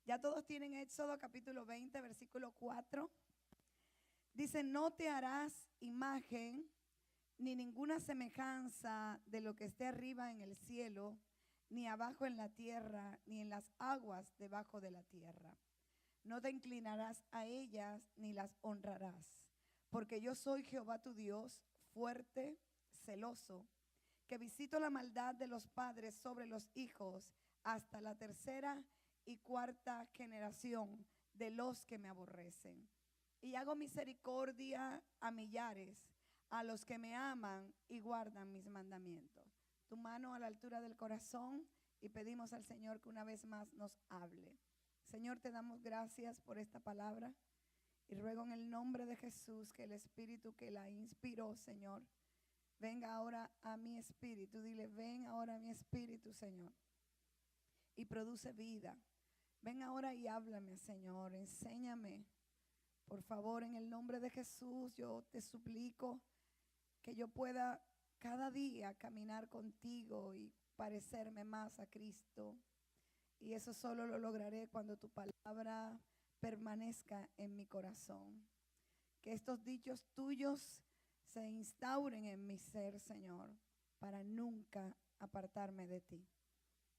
Ya todos tienen Éxodo capítulo 20, versículo 4. Dice, no te harás imagen ni ninguna semejanza de lo que esté arriba en el cielo, ni abajo en la tierra, ni en las aguas debajo de la tierra. No te inclinarás a ellas, ni las honrarás, porque yo soy Jehová tu Dios, fuerte, celoso, que visito la maldad de los padres sobre los hijos hasta la tercera y cuarta generación de los que me aborrecen. Y hago misericordia a millares, a los que me aman y guardan mis mandamientos. Tu mano a la altura del corazón y pedimos al Señor que una vez más nos hable. Señor, te damos gracias por esta palabra y ruego en el nombre de Jesús que el Espíritu que la inspiró, Señor, venga ahora a mi espíritu. Dile, ven ahora a mi espíritu, Señor, y produce vida. Ven ahora y háblame, Señor, enséñame. Por favor, en el nombre de Jesús, yo te suplico que yo pueda cada día caminar contigo y parecerme más a Cristo. Y eso solo lo lograré cuando tu palabra permanezca en mi corazón. Que estos dichos tuyos se instauren en mi ser, Señor, para nunca apartarme de ti.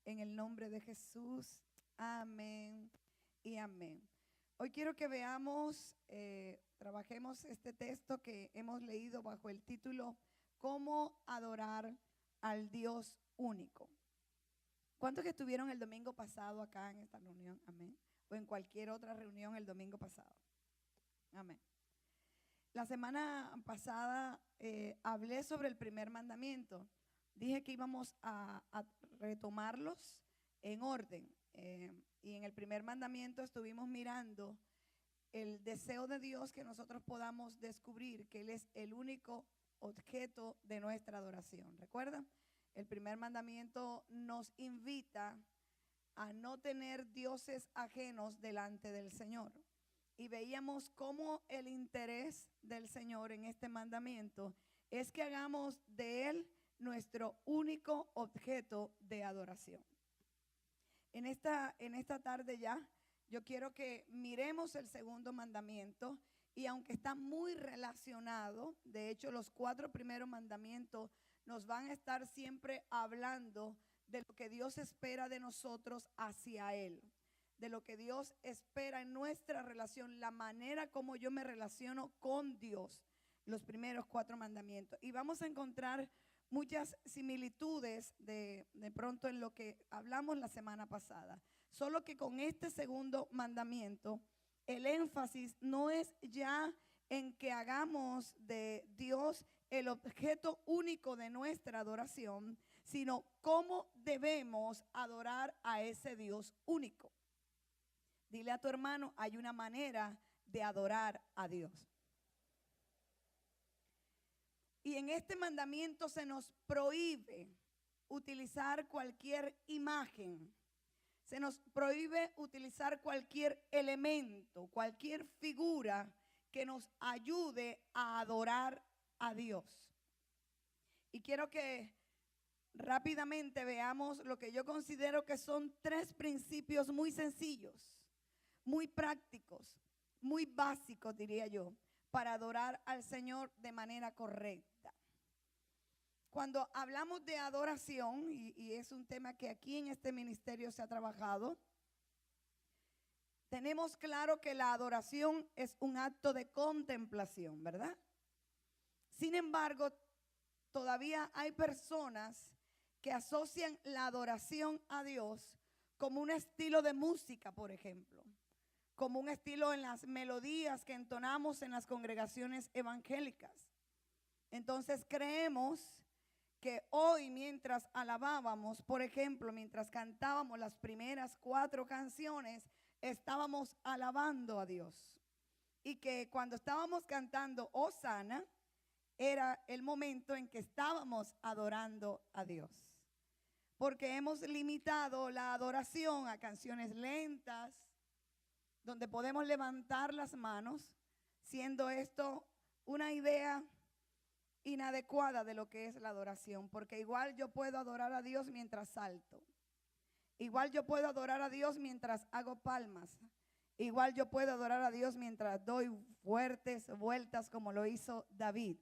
En el nombre de Jesús, amén y amén. Hoy quiero que veamos, trabajemos este texto que hemos leído bajo el título ¿Cómo adorar al Dios único? ¿Cuántos que estuvieron el domingo pasado acá en esta reunión? Amén. O en cualquier otra reunión el domingo pasado. Amén. La semana pasada hablé sobre el primer mandamiento. Dije que íbamos a retomarlos en orden. Y en el primer mandamiento estuvimos mirando el deseo de Dios que nosotros podamos descubrir que Él es el único objeto de nuestra adoración. ¿Recuerdan? El primer mandamiento nos invita a no tener dioses ajenos delante del Señor. Y veíamos cómo el interés del Señor en este mandamiento es que hagamos de Él nuestro único objeto de adoración. En esta tarde ya, yo quiero que miremos el segundo mandamiento y aunque está muy relacionado, de hecho los 4 primeros mandamientos nos van a estar siempre hablando de lo que Dios espera de nosotros hacia Él, de lo que Dios espera en nuestra relación, la manera como yo me relaciono con Dios, los primeros 4 mandamientos. Y vamos a encontrar muchas similitudes de pronto en lo que hablamos la semana pasada. Solo que con este segundo mandamiento, el énfasis no es ya en que hagamos de Dios el objeto único de nuestra adoración, sino cómo debemos adorar a ese Dios único. Dile a tu hermano, hay una manera de adorar a Dios. Y en este mandamiento se nos prohíbe utilizar cualquier imagen. Se nos prohíbe utilizar cualquier elemento, cualquier figura que nos ayude a adorar a Dios. Y quiero que rápidamente veamos lo que yo considero que son 3 principios muy sencillos, muy prácticos, muy básicos, diría yo, para adorar al Señor de manera correcta. Cuando hablamos de adoración, y es un tema que aquí en este ministerio se ha trabajado, tenemos claro que la adoración es un acto de contemplación, ¿verdad? Sin embargo, todavía hay personas que asocian la adoración a Dios como un estilo de música, por ejemplo, como un estilo en las melodías que entonamos en las congregaciones evangélicas. Entonces creemos que hoy, mientras alabábamos, por ejemplo, mientras cantábamos las primeras 4 canciones, estábamos alabando a Dios. Y que cuando estábamos cantando Hosana, era el momento en que estábamos adorando a Dios. Porque hemos limitado la adoración a canciones lentas, donde podemos levantar las manos, siendo esto una idea inadecuada de lo que es la adoración, porque igual yo puedo adorar a Dios mientras salto, Igual yo puedo adorar a Dios mientras hago palmas. Igual yo puedo adorar a Dios mientras doy fuertes vueltas como lo hizo David.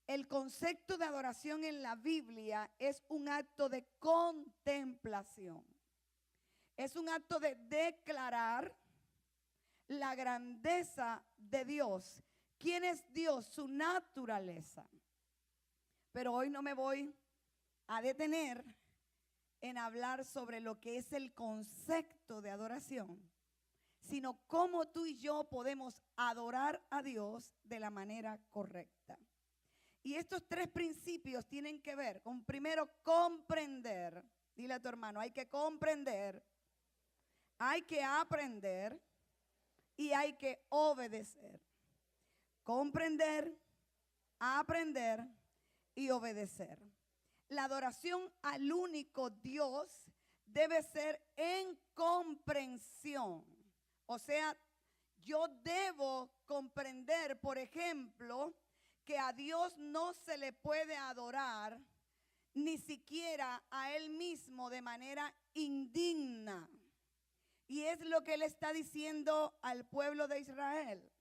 El concepto de adoración en la Biblia es un acto de contemplación. Es un acto de declarar la grandeza de Dios. ¿Quién es Dios? Su naturaleza. Pero hoy no me voy a detener en hablar sobre lo que es el concepto de adoración, sino cómo tú y yo podemos adorar a Dios de la manera correcta. Y estos tres principios tienen que ver con, primero, comprender. Dile a tu hermano, hay que comprender, hay que aprender y hay que obedecer. Comprender, aprender y obedecer. La adoración al único Dios debe ser en comprensión. O sea, yo debo comprender, por ejemplo, que a Dios no se le puede adorar ni siquiera a Él mismo de manera indigna. Y es lo que Él está diciendo al pueblo de Israel.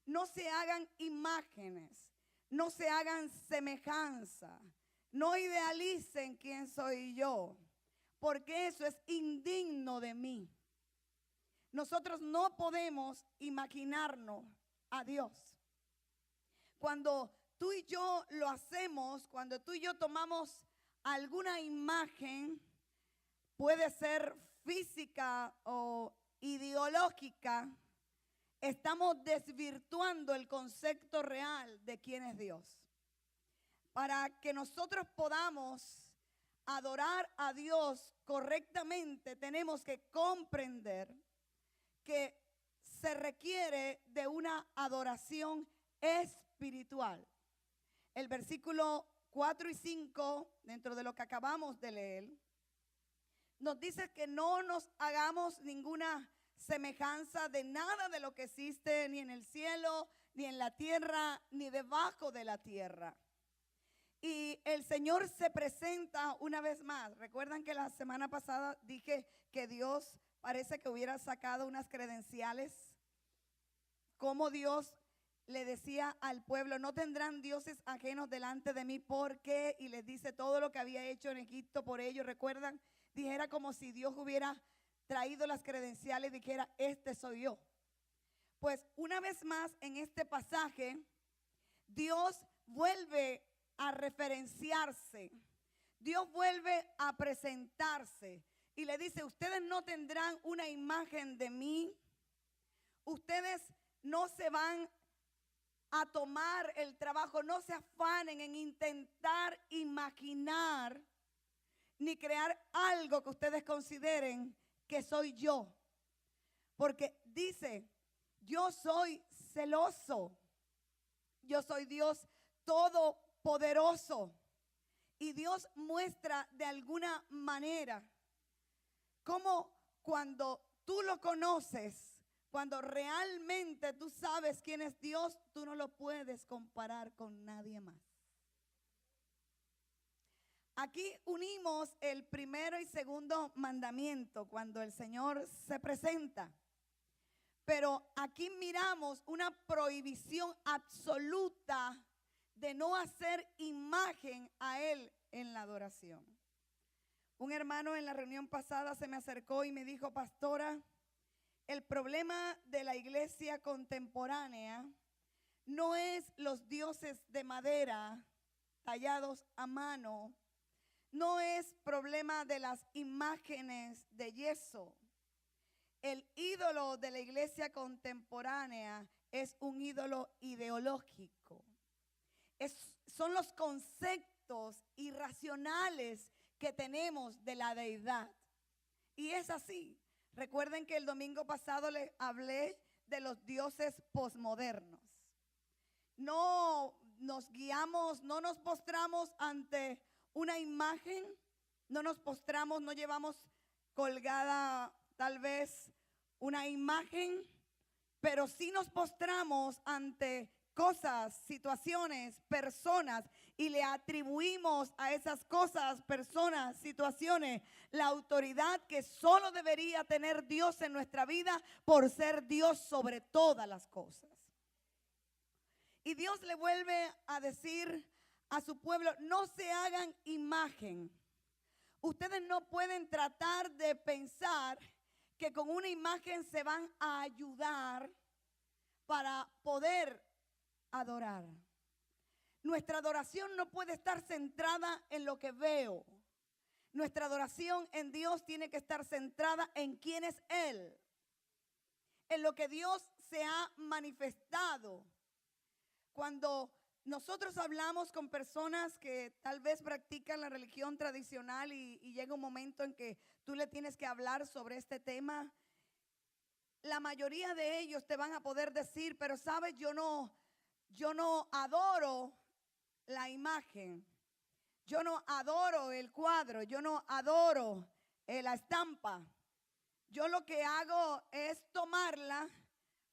No se hagan imágenes, no se hagan semejanza, no idealicen quién soy yo, porque eso es indigno de mí. Nosotros no podemos imaginarnos a Dios. Cuando tú y yo lo hacemos, cuando tú y yo tomamos alguna imagen, puede ser física o ideológica, estamos desvirtuando el concepto real de quién es Dios. Para que nosotros podamos adorar a Dios correctamente, tenemos que comprender que se requiere de una adoración espiritual. El versículo 4 y 5, dentro de lo que acabamos de leer, nos dice que no nos hagamos ninguna semejanza de nada de lo que existe ni en el cielo, ni en la tierra, ni debajo de la tierra. Y el Señor se presenta una vez más. Recuerdan que la semana pasada dije que Dios parece que hubiera sacado unas credenciales, como Dios le decía al pueblo, no tendrán dioses ajenos delante de mí, porque, y les dice todo lo que había hecho en Egipto por ellos. Recuerdan, dijera como si Dios hubiera traído las credenciales y dijera, este soy yo. Pues una vez más en este pasaje, Dios vuelve a referenciarse, Dios vuelve a presentarse y le dice, ustedes no tendrán una imagen de mí, ustedes no se van a tomar el trabajo, no se afanen en intentar imaginar ni crear algo que ustedes consideren que soy yo. Porque dice, yo soy celoso, yo soy Dios todopoderoso. Y Dios muestra de alguna manera cómo cuando tú lo conoces, cuando realmente tú sabes quién es Dios, tú no lo puedes comparar con nadie más. Aquí unimos el primero y segundo mandamiento cuando el Señor se presenta. Pero aquí miramos una prohibición absoluta de no hacer imagen a Él en la adoración. Un hermano en la reunión pasada se me acercó y me dijo, pastora, el problema de la iglesia contemporánea no es los dioses de madera tallados a mano, no es problema de las imágenes de yeso. El ídolo de la iglesia contemporánea es un ídolo ideológico. Son los conceptos irracionales que tenemos de la deidad. Y es así. Recuerden que el domingo pasado les hablé de los dioses posmodernos. No nos guiamos, no nos postramos ante una imagen, no nos postramos, no llevamos colgada tal vez una imagen, pero sí nos postramos ante cosas, situaciones, personas, y le atribuimos a esas cosas, personas, situaciones, la autoridad que solo debería tener Dios en nuestra vida por ser Dios sobre todas las cosas. Y Dios le vuelve a decir a su pueblo, no se hagan imagen. Ustedes no pueden tratar de pensar que con una imagen se van a ayudar para poder adorar. Nuestra adoración no puede estar centrada en lo que veo. Nuestra adoración en Dios tiene que estar centrada en quién es Él, en lo que Dios se ha manifestado. Cuando nosotros hablamos con personas que tal vez practican la religión tradicional y llega un momento en que tú le tienes que hablar sobre este tema, la mayoría de ellos te van a poder decir, pero sabes, yo no adoro la imagen, yo no adoro el cuadro, yo no adoro la estampa. Yo lo que hago es tomarla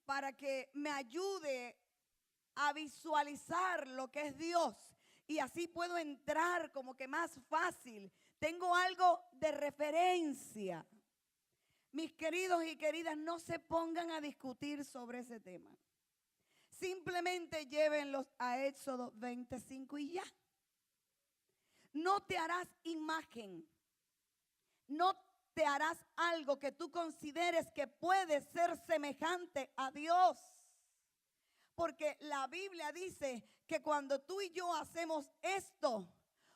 para que me ayude a visualizar lo que es Dios y así puedo entrar como que más fácil. Tengo algo de referencia. Mis queridos y queridas, no se pongan a discutir sobre ese tema. Simplemente llévenlos a Éxodo 25 y ya. No te harás imagen. No te harás algo que tú consideres que puede ser semejante a Dios. Porque la Biblia dice que cuando tú y yo hacemos esto,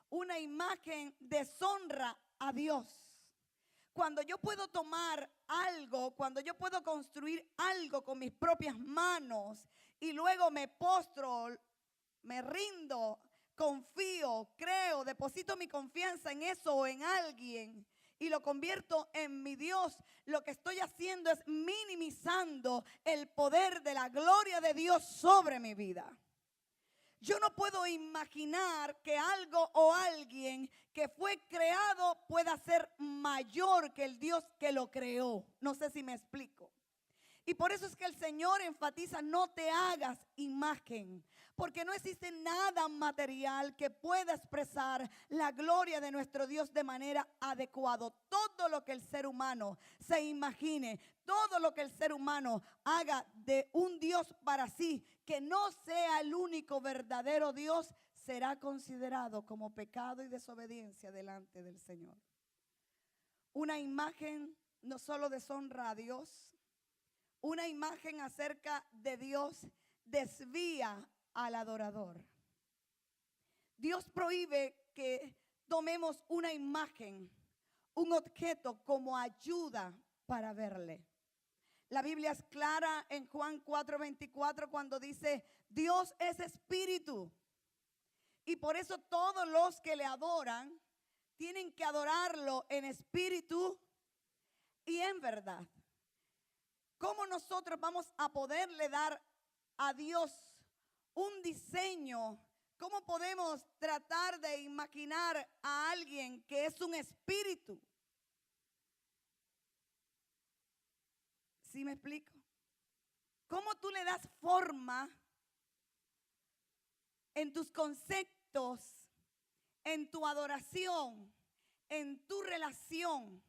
una imagen deshonra a Dios. Cuando yo puedo tomar algo, cuando yo puedo construir algo con mis propias manos y luego me postro, me rindo, confío, creo, deposito mi confianza en eso o en alguien y lo convierto en mi Dios, lo que estoy haciendo es minimizando el poder de la gloria de Dios sobre mi vida. Yo no puedo imaginar que algo o alguien que fue creado pueda ser mayor que el Dios que lo creó. No sé si me explico. Y por eso es que el Señor enfatiza, no te hagas imagen, porque no existe nada material que pueda expresar la gloria de nuestro Dios de manera adecuada. Todo lo que el ser humano se imagine, todo lo que el ser humano haga de un Dios para sí, que no sea el único verdadero Dios, será considerado como pecado y desobediencia delante del Señor. Una imagen no solo deshonra a Dios, una imagen acerca de Dios desvía al adorador. Dios prohíbe que tomemos una imagen, un objeto como ayuda para verle. La Biblia es clara en Juan 4:24 cuando dice, Dios es espíritu. Y por eso todos los que le adoran tienen que adorarlo en espíritu y en verdad. ¿Cómo nosotros vamos a poderle dar a Dios un diseño? ¿Cómo podemos tratar de imaginar a alguien que es un espíritu? ¿Sí me explico? ¿Cómo tú le das forma en tus conceptos, en tu adoración, en tu relación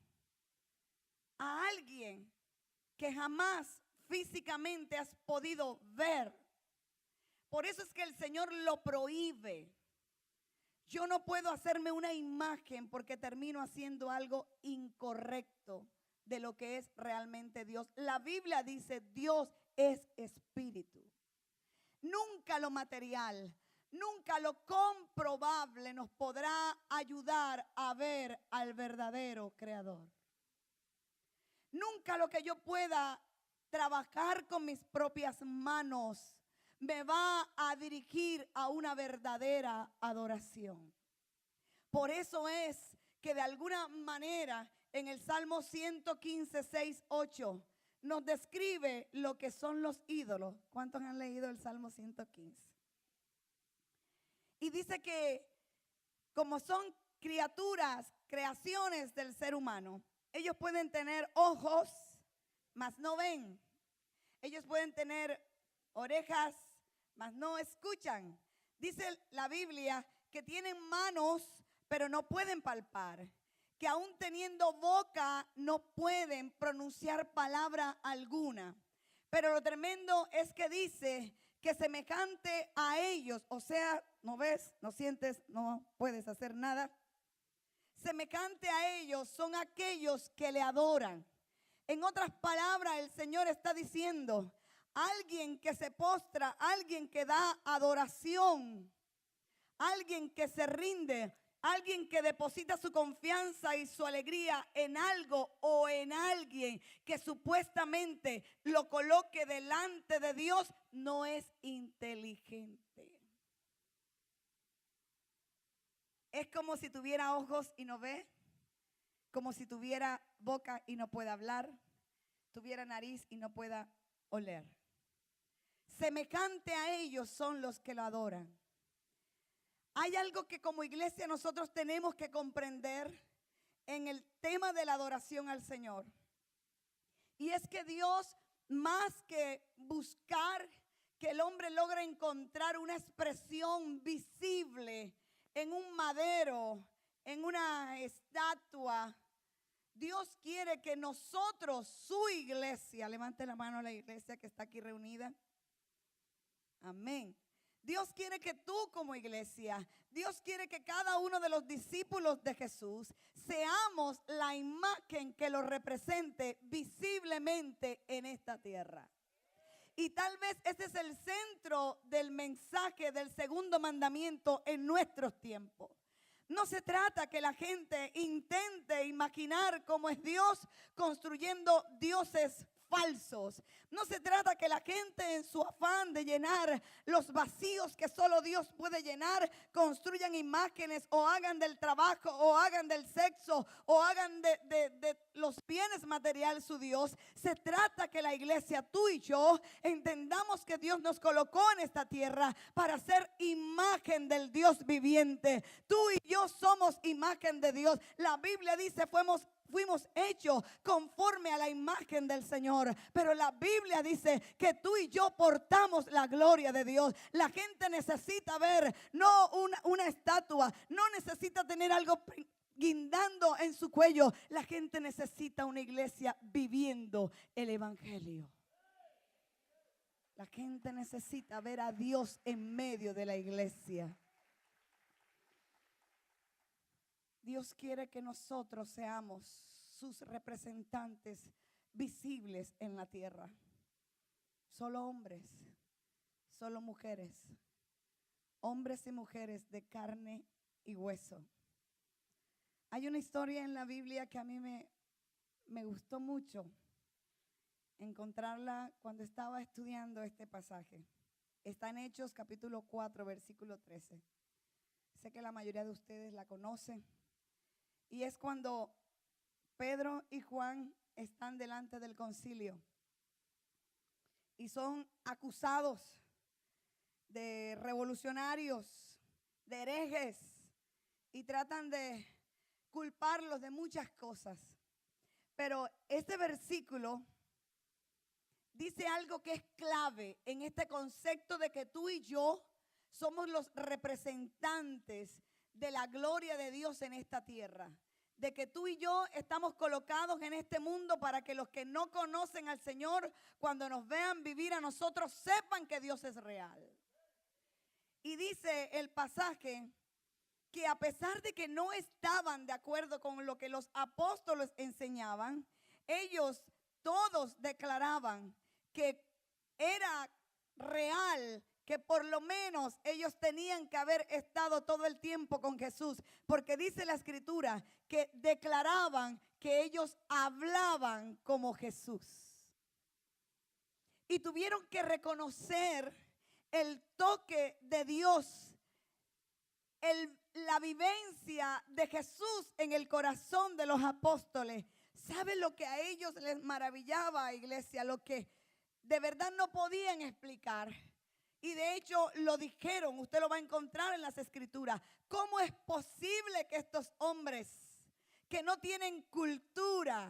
a alguien que jamás físicamente has podido ver? Por eso es que el Señor lo prohíbe. Yo no puedo hacerme una imagen porque termino haciendo algo incorrecto de lo que es realmente Dios. La Biblia dice, Dios es espíritu. Nunca lo material, nunca lo comprobable nos podrá ayudar a ver al verdadero creador. Nunca lo que yo pueda trabajar con mis propias manos me va a dirigir a una verdadera adoración. Por eso es que de alguna manera en el Salmo 115, 6, 8 nos describe lo que son los ídolos. ¿Cuántos han leído el Salmo 115? Y dice que como son criaturas, creaciones del ser humano, ellos pueden tener ojos, mas no ven. Ellos pueden tener orejas, mas no escuchan. Dice la Biblia que tienen manos, pero no pueden palpar, que aún teniendo boca no pueden pronunciar palabra alguna. Pero lo tremendo es que dice que semejante a ellos, o sea, no ves, no sientes, no puedes hacer nada. Semejante a ellos son aquellos que le adoran. En otras palabras, el Señor está diciendo, alguien que se postra, alguien que da adoración, alguien que se rinde, alguien que deposita su confianza y su alegría en algo o en alguien que supuestamente lo coloque delante de Dios, no es inteligente. Es como si tuviera ojos y no ve, como si tuviera boca y no pueda hablar, tuviera nariz y no pueda oler. Semejante a ellos son los que lo adoran. Hay algo que como iglesia nosotros tenemos que comprender en el tema de la adoración al Señor. Y es que Dios, más que buscar que el hombre logre encontrar una expresión visible en un madero, en una estatua, Dios quiere que nosotros, su iglesia, levante la mano a la iglesia que está aquí reunida. Amén. Dios quiere que tú como iglesia, Dios quiere que cada uno de los discípulos de Jesús seamos la imagen que lo represente visiblemente en esta tierra. Y tal vez ese es el centro del mensaje del segundo mandamiento en nuestros tiempos. No se trata que la gente intente imaginar cómo es Dios construyendo dioses falsos. No se trata que la gente en su afán de llenar los vacíos que solo Dios puede llenar, construyan imágenes o hagan del trabajo o hagan del sexo o hagan de los bienes materiales su Dios. Se trata que la iglesia, tú y yo, entendamos que Dios nos colocó en esta tierra para ser imagen del Dios viviente. Tú y yo somos imagen de Dios. La Biblia dice fuimos hechos conforme a la imagen del Señor. Pero la Biblia dice que tú y yo portamos la gloria de Dios. La gente necesita ver, no una estatua, no necesita tener algo guindando en su cuello. La gente necesita una iglesia viviendo el evangelio. La gente necesita ver a Dios en medio de la iglesia. Dios quiere que nosotros seamos sus representantes visibles en la tierra. Solo hombres, solo mujeres, hombres y mujeres de carne y hueso. Hay una historia en la Biblia que a mí me gustó mucho encontrarla cuando estaba estudiando este pasaje. Está en Hechos capítulo 4, versículo 13. Sé que la mayoría de ustedes la conocen. Y es cuando Pedro y Juan están delante del concilio y son acusados de revolucionarios, de herejes, y tratan de culparlos de muchas cosas. Pero este versículo dice algo que es clave en este concepto de que tú y yo somos los representantes de la gloria de Dios en esta tierra. De que tú y yo estamos colocados en este mundo para que los que no conocen al Señor, cuando nos vean vivir a nosotros, sepan que Dios es real. Y dice el pasaje que a pesar de que no estaban de acuerdo con lo que los apóstoles enseñaban, ellos todos declaraban que era real, que por lo menos ellos tenían que haber estado todo el tiempo con Jesús, porque dice la Escritura que declaraban que ellos hablaban como Jesús. Y tuvieron que reconocer el toque de Dios, la vivencia de Jesús en el corazón de los apóstoles. ¿Sabe lo que a ellos les maravillaba, iglesia? Lo que de verdad no podían explicar. Y de hecho lo dijeron, usted lo va a encontrar en las Escrituras. ¿Cómo es posible que estos hombres que no tienen cultura,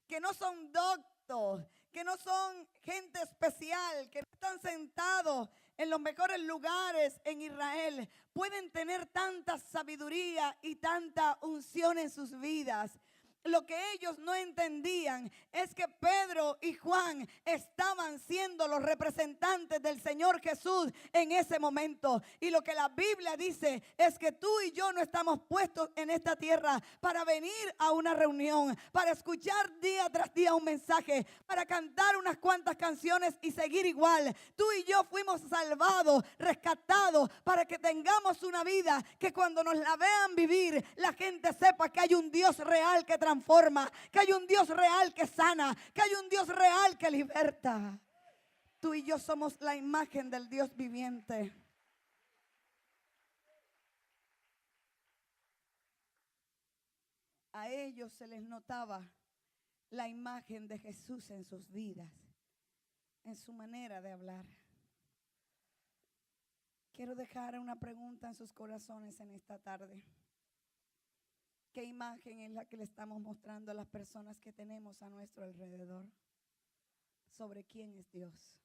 que no son doctos, que no son gente especial, que no están sentados en los mejores lugares en Israel, pueden tener tanta sabiduría y tanta unción en sus vidas. Lo que ellos no entendían es que Pedro y Juan estaban siendo los representantes del Señor Jesús en ese momento. Y lo que la Biblia dice es que tú y yo no estamos puestos en esta tierra para venir a una reunión, para escuchar día tras día un mensaje, para cantar unas cuantas canciones y seguir igual. Tú y yo fuimos salvados, rescatados, para que tengamos una vida que cuando nos la vean vivir, la gente sepa que hay un Dios real que transforma, que hay un Dios real que sana, que hay un Dios real que liberta. Tú y yo somos la imagen del Dios viviente. A ellos se les notaba la imagen de Jesús en sus vidas, en su manera de hablar. Quiero dejar una pregunta en sus corazones en esta tarde. ¿Qué imagen es la que le estamos mostrando a las personas que tenemos a nuestro alrededor sobre quién es Dios?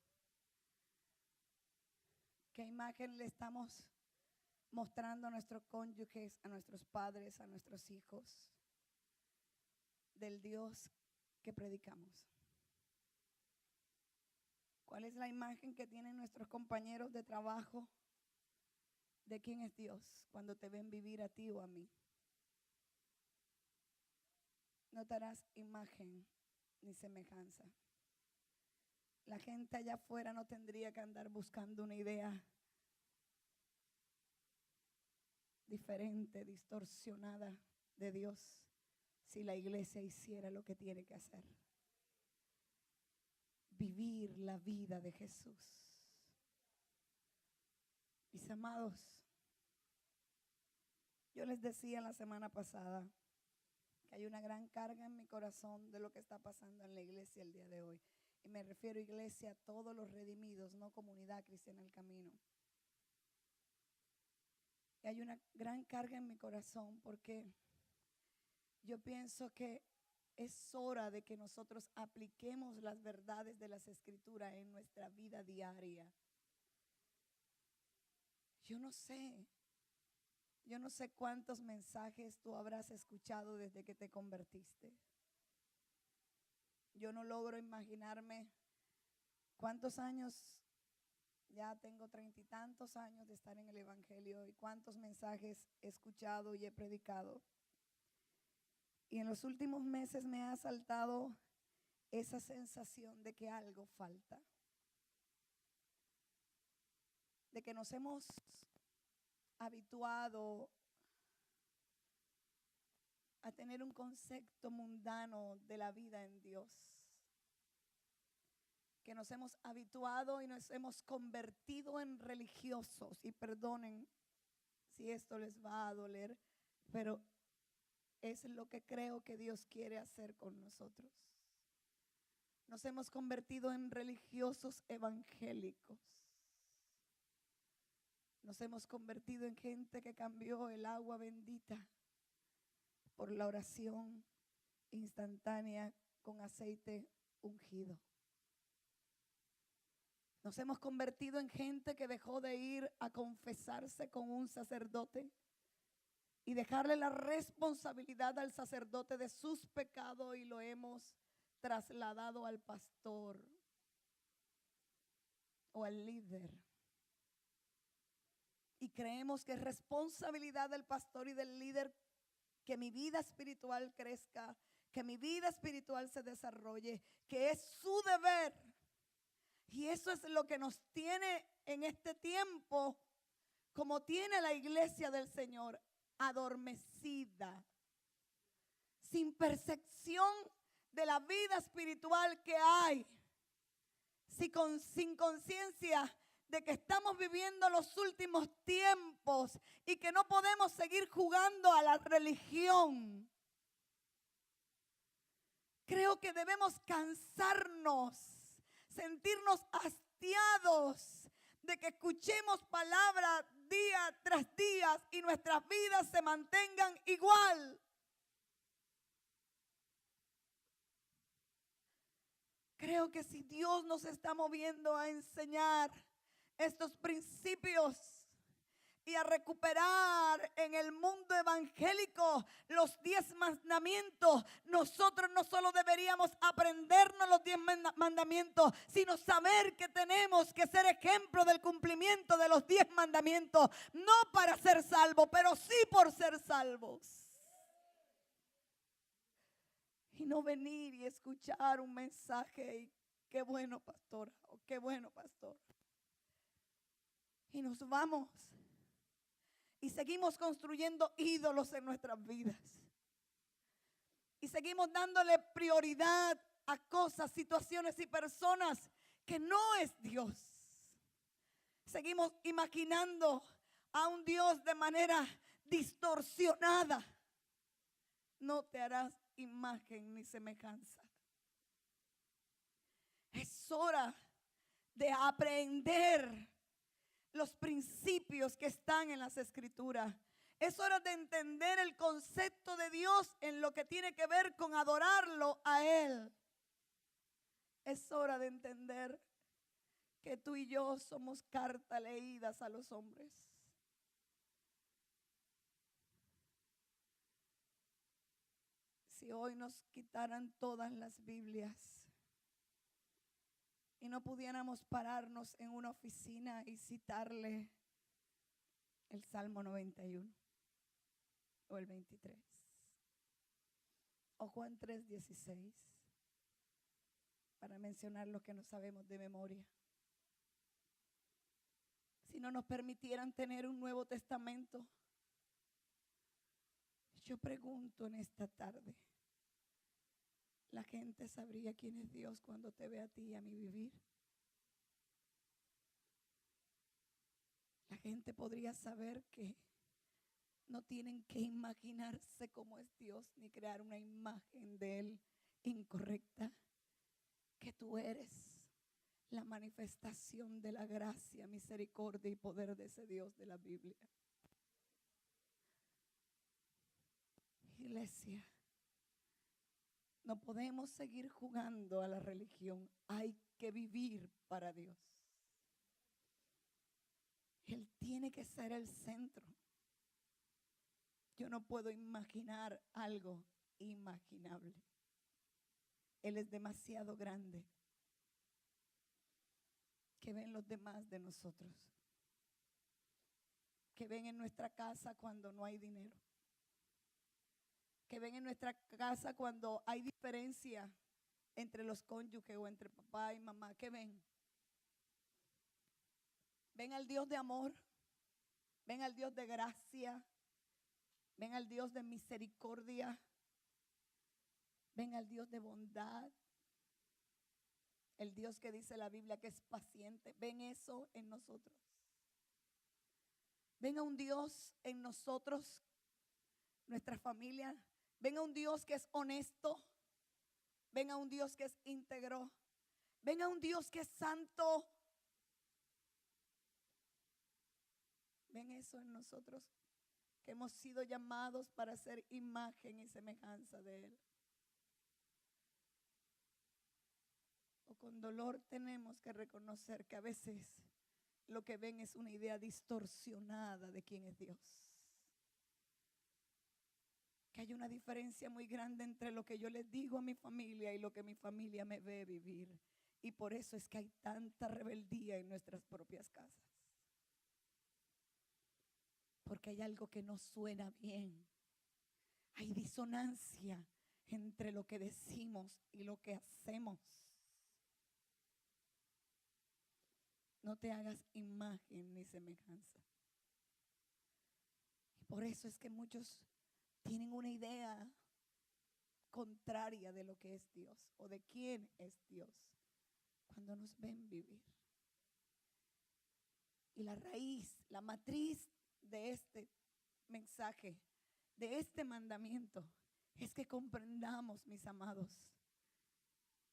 ¿Qué imagen le estamos mostrando a nuestros cónyuges, a nuestros padres, a nuestros hijos del Dios que predicamos? ¿Cuál es la imagen que tienen nuestros compañeros de trabajo de quién es Dios cuando te ven vivir a ti o a mí? No te harás imagen ni semejanza. La gente allá afuera no tendría que andar buscando una idea diferente, distorsionada de Dios, si la iglesia hiciera lo que tiene que hacer: vivir la vida de Jesús. Mis amados, yo les decía la semana pasada que hay una gran carga en mi corazón de lo que está pasando en la iglesia el día de hoy. Y me refiero, iglesia, a todos los redimidos, no Comunidad Cristiana El Camino. Y hay una gran carga en mi corazón porque yo pienso que es hora de que nosotros apliquemos las verdades de las Escrituras en nuestra vida diaria. Yo no sé cuántos mensajes tú habrás escuchado desde que te convertiste. Yo no logro imaginarme cuántos años, ya tengo 30 y tantos años de estar en el Evangelio, y cuántos mensajes he escuchado y he predicado. Y en los últimos meses me ha asaltado esa sensación de que algo falta. De que nos hemos habituado a tener un concepto mundano de la vida en Dios. Que nos hemos habituado y nos hemos convertido en religiosos. Y perdonen si esto les va a doler, pero es lo que creo que Dios quiere hacer con nosotros. Nos hemos convertido en religiosos evangélicos. Nos hemos convertido en gente que cambió el agua bendita por la oración instantánea con aceite ungido. Nos hemos convertido en gente que dejó de ir a confesarse con un sacerdote y dejarle la responsabilidad al sacerdote de sus pecados, y lo hemos trasladado al pastor o al líder. Y creemos que es responsabilidad del pastor y del líder que mi vida espiritual crezca, que mi vida espiritual se desarrolle, que es su deber. Y eso es lo que nos tiene en este tiempo, como tiene la iglesia del Señor, adormecida, sin percepción de la vida espiritual que hay, sin conciencia de que estamos viviendo los últimos tiempos y que no podemos seguir jugando a la religión. Creo que debemos cansarnos, sentirnos hastiados de que escuchemos palabras día tras día y nuestras vidas se mantengan igual. Creo que si Dios nos está moviendo a enseñar estos principios y a recuperar en el mundo evangélico los 10 mandamientos, nosotros no solo deberíamos aprendernos los 10 mandamientos, sino saber que tenemos que ser ejemplo del cumplimiento de los 10 mandamientos, no para ser salvos, pero sí por ser salvos. Y no venir y escuchar un mensaje y qué bueno, pastora, o qué bueno, pastor. Y nos vamos. Y seguimos construyendo ídolos en nuestras vidas. Y seguimos dándole prioridad a cosas, situaciones y personas que no es Dios. Seguimos imaginando a un Dios de manera distorsionada. No te harás imagen ni semejanza. Es hora de aprender los principios que están en las Escrituras. Es hora de entender el concepto de Dios en lo que tiene que ver con adorarlo a Él. Es hora de entender que tú y yo somos cartas leídas a los hombres. Si hoy nos quitaran todas las Biblias y no pudiéramos pararnos en una oficina y citarle el Salmo 91 o el 23 o Juan 3:16, para mencionar lo que no sabemos de memoria. Si no nos permitieran tener un Nuevo Testamento, yo pregunto en esta tarde, ¿la gente sabría quién es Dios cuando te ve a ti y a mi vivir? La gente podría saber que no tienen que imaginarse cómo es Dios ni crear una imagen de Él incorrecta, que tú eres la manifestación de la gracia, misericordia y poder de ese Dios de la Biblia. Iglesia, no podemos seguir jugando a la religión. Hay que vivir para Dios. Él tiene que ser el centro. Yo no puedo imaginar algo imaginable. Él es demasiado grande. ¿Qué ven los demás de nosotros? ¿Qué ven en nuestra casa cuando no hay dinero? ¿Qué ven en nuestra casa cuando hay diferencia entre los cónyuges o entre papá y mamá? ¿Qué ven? ¿Ven al Dios de amor? ¿Ven al Dios de gracia? ¿Ven al Dios de misericordia? ¿Ven al Dios de bondad? El Dios que dice la Biblia que es paciente. ¿Ven eso en nosotros? ¿Ven a un Dios en nosotros, nuestra familia? ¿Ven a un Dios que es honesto? ¿Ven a un Dios que es íntegro? ¿Ven a un Dios que es santo? ¿Ven eso en nosotros? Que hemos sido llamados para ser imagen y semejanza de Él. O con dolor tenemos que reconocer que a veces lo que ven es una idea distorsionada de quién es Dios. Que hay una diferencia muy grande entre lo que yo les digo a mi familia y lo que mi familia me ve vivir. Y por eso es que hay tanta rebeldía en nuestras propias casas. Porque hay algo que no suena bien. Hay disonancia entre lo que decimos y lo que hacemos. No te hagas imagen ni semejanza. Y por eso es que muchos tienen una idea contraria de lo que es Dios o de quién es Dios cuando nos ven vivir. Y la raíz, la matriz de este mensaje, de este mandamiento, es que comprendamos, mis amados,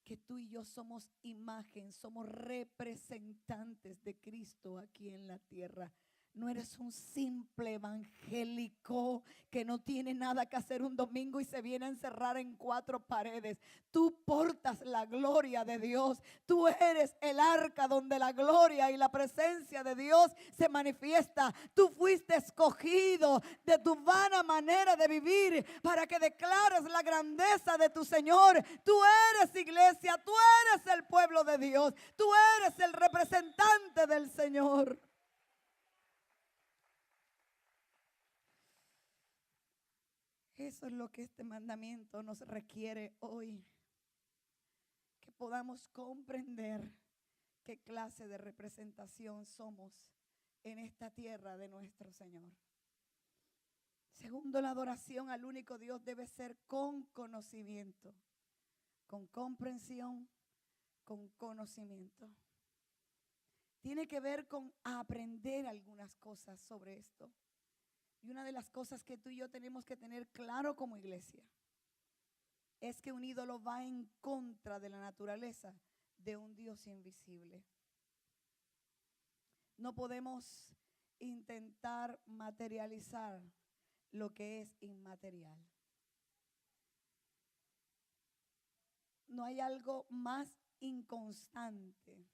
que tú y yo somos imagen, somos representantes de Cristo aquí en la tierra. No eres un simple evangélico que no tiene nada que hacer un domingo y se viene a encerrar en 4 paredes. Tú portas la gloria de Dios. Tú eres el arca donde la gloria y la presencia de Dios se manifiesta. Tú fuiste escogido de tu vana manera de vivir para que declares la grandeza de tu Señor. Tú eres iglesia, tú eres el pueblo de Dios. Tú eres el representante del Señor. Eso es lo que este mandamiento nos requiere hoy. Que podamos comprender qué clase de representación somos en esta tierra de nuestro Señor. Segundo, la adoración al único Dios debe ser con conocimiento, con comprensión, con conocimiento. Tiene que ver con aprender algunas cosas sobre esto. Y una de las cosas que tú y yo tenemos que tener claro como iglesia es que un ídolo va en contra de la naturaleza de un Dios invisible. No podemos intentar materializar lo que es inmaterial. No hay algo más inconstante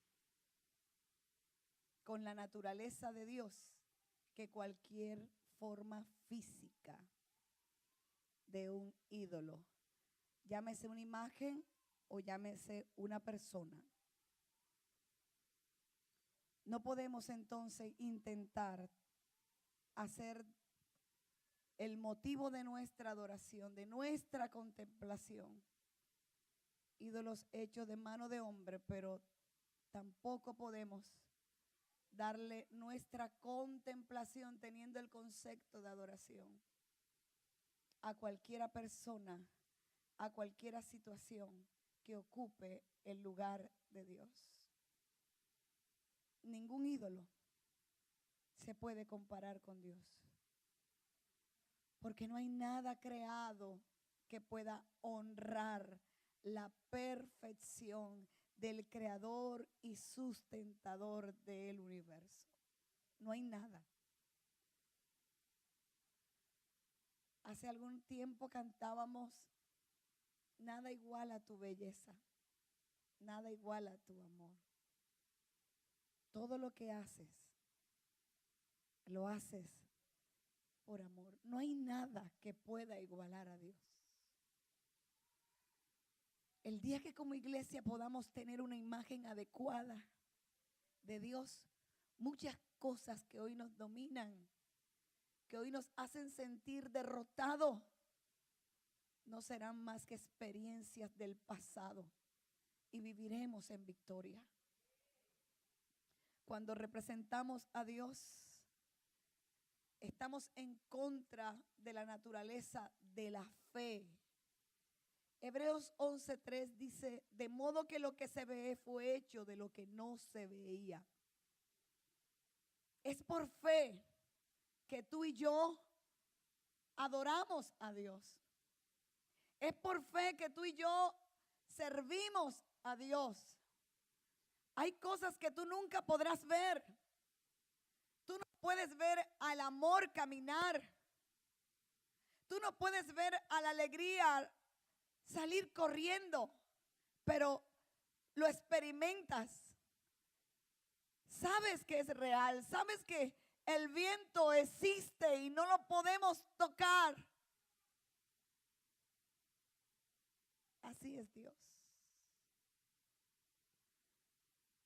con la naturaleza de Dios que cualquier forma física de un ídolo. Llámese una imagen o llámese una persona. No podemos entonces intentar hacer el motivo de nuestra adoración, de nuestra contemplación, ídolos hechos de mano de hombre, pero tampoco podemos darle nuestra contemplación teniendo el concepto de adoración a cualquiera persona, a cualquiera situación que ocupe el lugar de Dios. Ningún ídolo se puede comparar con Dios, porque no hay nada creado que pueda honrar la perfección del creador y sustentador del universo. No hay nada. Hace algún tiempo cantábamos: nada igual a tu belleza, nada igual a tu amor. Todo lo que haces, lo haces por amor. No hay nada que pueda igualar a Dios. El día que como iglesia podamos tener una imagen adecuada de Dios, muchas cosas que hoy nos dominan, que hoy nos hacen sentir derrotados, no serán más que experiencias del pasado y viviremos en victoria. Cuando representamos a Dios, estamos en contra de la naturaleza de la fe. Hebreos 11:3 dice: de modo que lo que se ve fue hecho de lo que no se veía. Es por fe que tú y yo adoramos a Dios. Es por fe que tú y yo servimos a Dios. Hay cosas que tú nunca podrás ver. Tú no puedes ver al amor caminar. Tú no puedes ver a la alegría salir corriendo, pero lo experimentas. Sabes que es real, sabes que el viento existe y no lo podemos tocar. Así es Dios.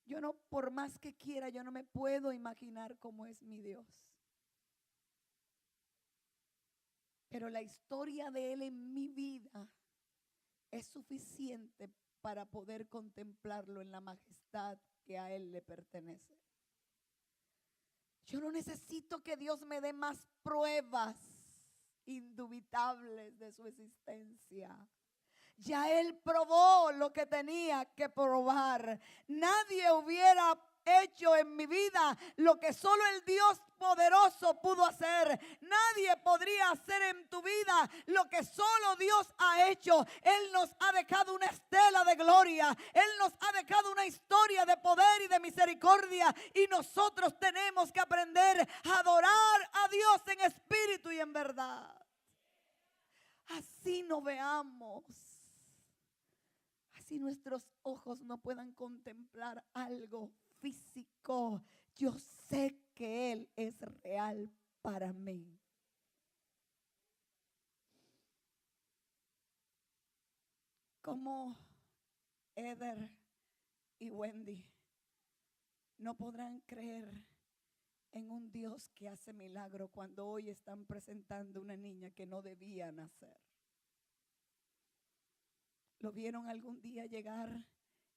Yo no, por más que quiera, yo no me puedo imaginar cómo es mi Dios. Pero la historia de Él en mi vida es suficiente para poder contemplarlo en la majestad que a Él le pertenece. Yo no necesito que Dios me dé más pruebas indubitables de su existencia. Ya Él probó lo que tenía que probar. Nadie hubiera hecho en mi vida lo que solo el Dios poderoso pudo hacer. Nadie podría hacer en tu vida lo que solo Dios ha hecho. Él nos ha dejado una estela de gloria. Él nos ha dejado una historia de poder y de misericordia. Y nosotros tenemos que aprender a adorar a Dios en espíritu y en verdad. Así no veamos. Así nuestros ojos no puedan contemplar algo físico. Yo sé que Él es real para mí. Como Eder y Wendy no podrán creer en un Dios que hace milagro cuando hoy están presentando una niña que no debía nacer. ¿Lo vieron algún día llegar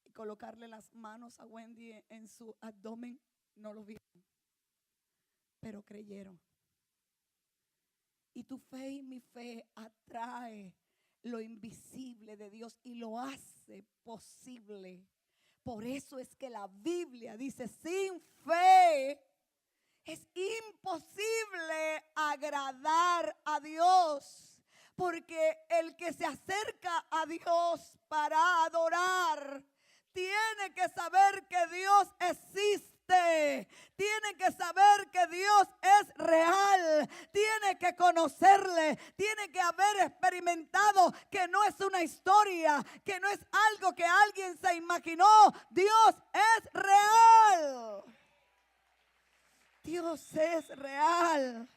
y colocarle las manos a Wendy en su abdomen? No lo vieron, pero creyeron. Y tu fe y mi fe atrae lo invisible de Dios y lo hace posible. Por eso es que la Biblia dice, sin fe es imposible agradar a Dios. Porque el que se acerca a Dios para adorar, tiene que saber que Dios existe. Tiene que saber que Dios es real. Tiene que conocerle. Tiene que haber experimentado que no es una historia, que no es algo que alguien se imaginó. Dios es real. Dios es real.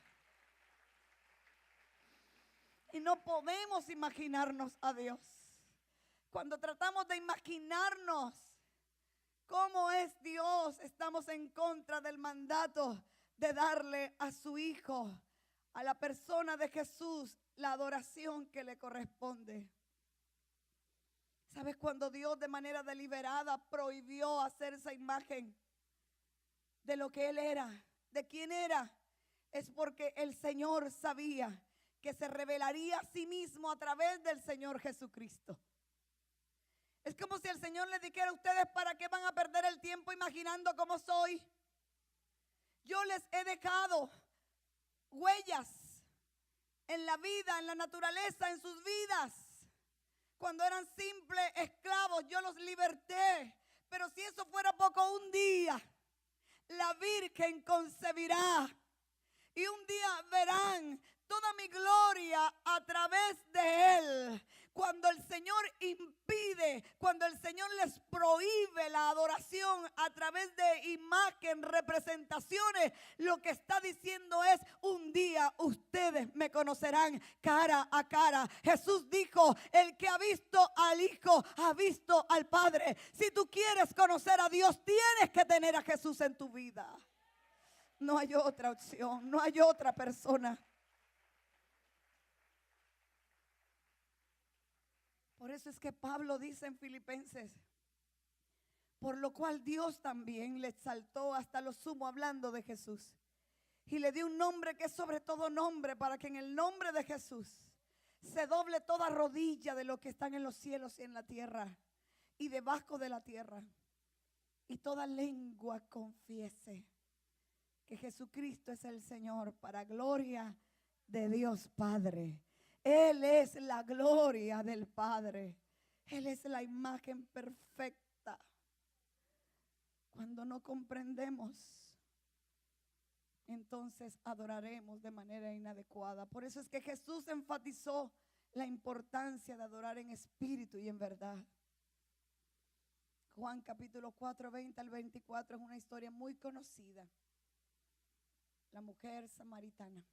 Y no podemos imaginarnos a Dios. Cuando tratamos de imaginarnos cómo es Dios, estamos en contra del mandato de darle a su Hijo, a la persona de Jesús, la adoración que le corresponde. ¿Sabes? Cuando Dios de manera deliberada prohibió hacer esa imagen de lo que Él era, de quién era, es porque el Señor sabía que se revelaría a sí mismo a través del Señor Jesucristo. Es como si el Señor les dijera a ustedes, ¿para qué van a perder el tiempo imaginando cómo soy? Yo les he dejado huellas en la vida, en la naturaleza, en sus vidas. Cuando eran simples esclavos, yo los liberté. Pero si eso fuera poco, un día la Virgen concebirá y un día verán toda mi gloria a través de Él. Cuando el Señor impide, cuando el Señor les prohíbe la adoración a través de imagen, representaciones, lo que está diciendo es, un día ustedes me conocerán cara a cara. Jesús dijo, el que ha visto al Hijo, ha visto al Padre. Si tú quieres conocer a Dios, tienes que tener a Jesús en tu vida. No hay otra opción, no hay otra persona. Por eso es que Pablo dice en Filipenses, por lo cual Dios también le exaltó hasta lo sumo, hablando de Jesús, y le dio un nombre que es sobre todo nombre, para que en el nombre de Jesús se doble toda rodilla de lo que están en los cielos y en la tierra y debajo de la tierra, y toda lengua confiese que Jesucristo es el Señor, para gloria de Dios Padre. Él es la gloria del Padre. Él es la imagen perfecta. Cuando no comprendemos, entonces adoraremos de manera inadecuada. Por eso es que Jesús enfatizó la importancia de adorar en espíritu y en verdad. Juan capítulo 4, 20 al 24 es una historia muy conocida. La mujer samaritana.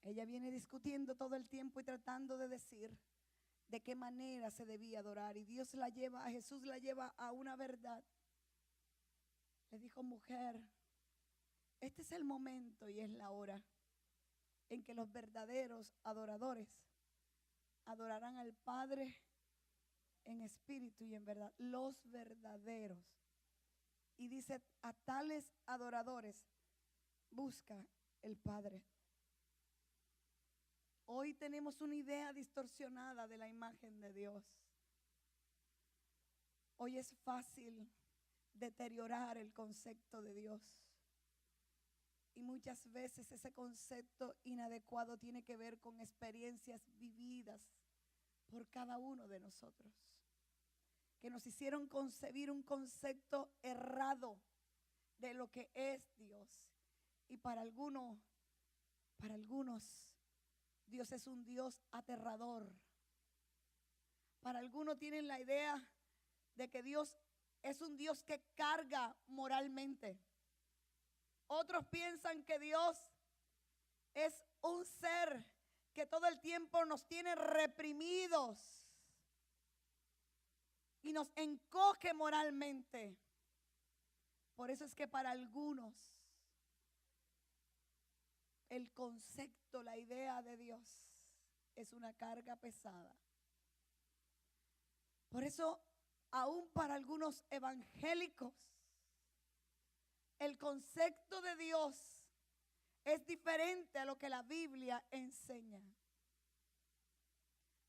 Ella viene discutiendo todo el tiempo y tratando de decir de qué manera se debía adorar. Y Dios la lleva, a Jesús la lleva a una verdad. Le dijo, mujer, este es el momento y es la hora en que los verdaderos adoradores adorarán al Padre en espíritu y en verdad. Los verdaderos. Y dice, a tales adoradores busca el Padre. Hoy tenemos una idea distorsionada de la imagen de Dios. Hoy es fácil deteriorar el concepto de Dios. Y muchas veces ese concepto inadecuado tiene que ver con experiencias vividas por cada uno de nosotros, que nos hicieron concebir un concepto errado de lo que es Dios. Y para algunos, Dios es un Dios aterrador. Para algunos tienen la idea de que Dios es un Dios que carga moralmente. Otros piensan que Dios es un ser que todo el tiempo nos tiene reprimidos y nos encoge moralmente. Por eso es que para algunos el concepto, la idea de Dios es una carga pesada. Por eso, aún para algunos evangélicos, el concepto de Dios es diferente a lo que la Biblia enseña.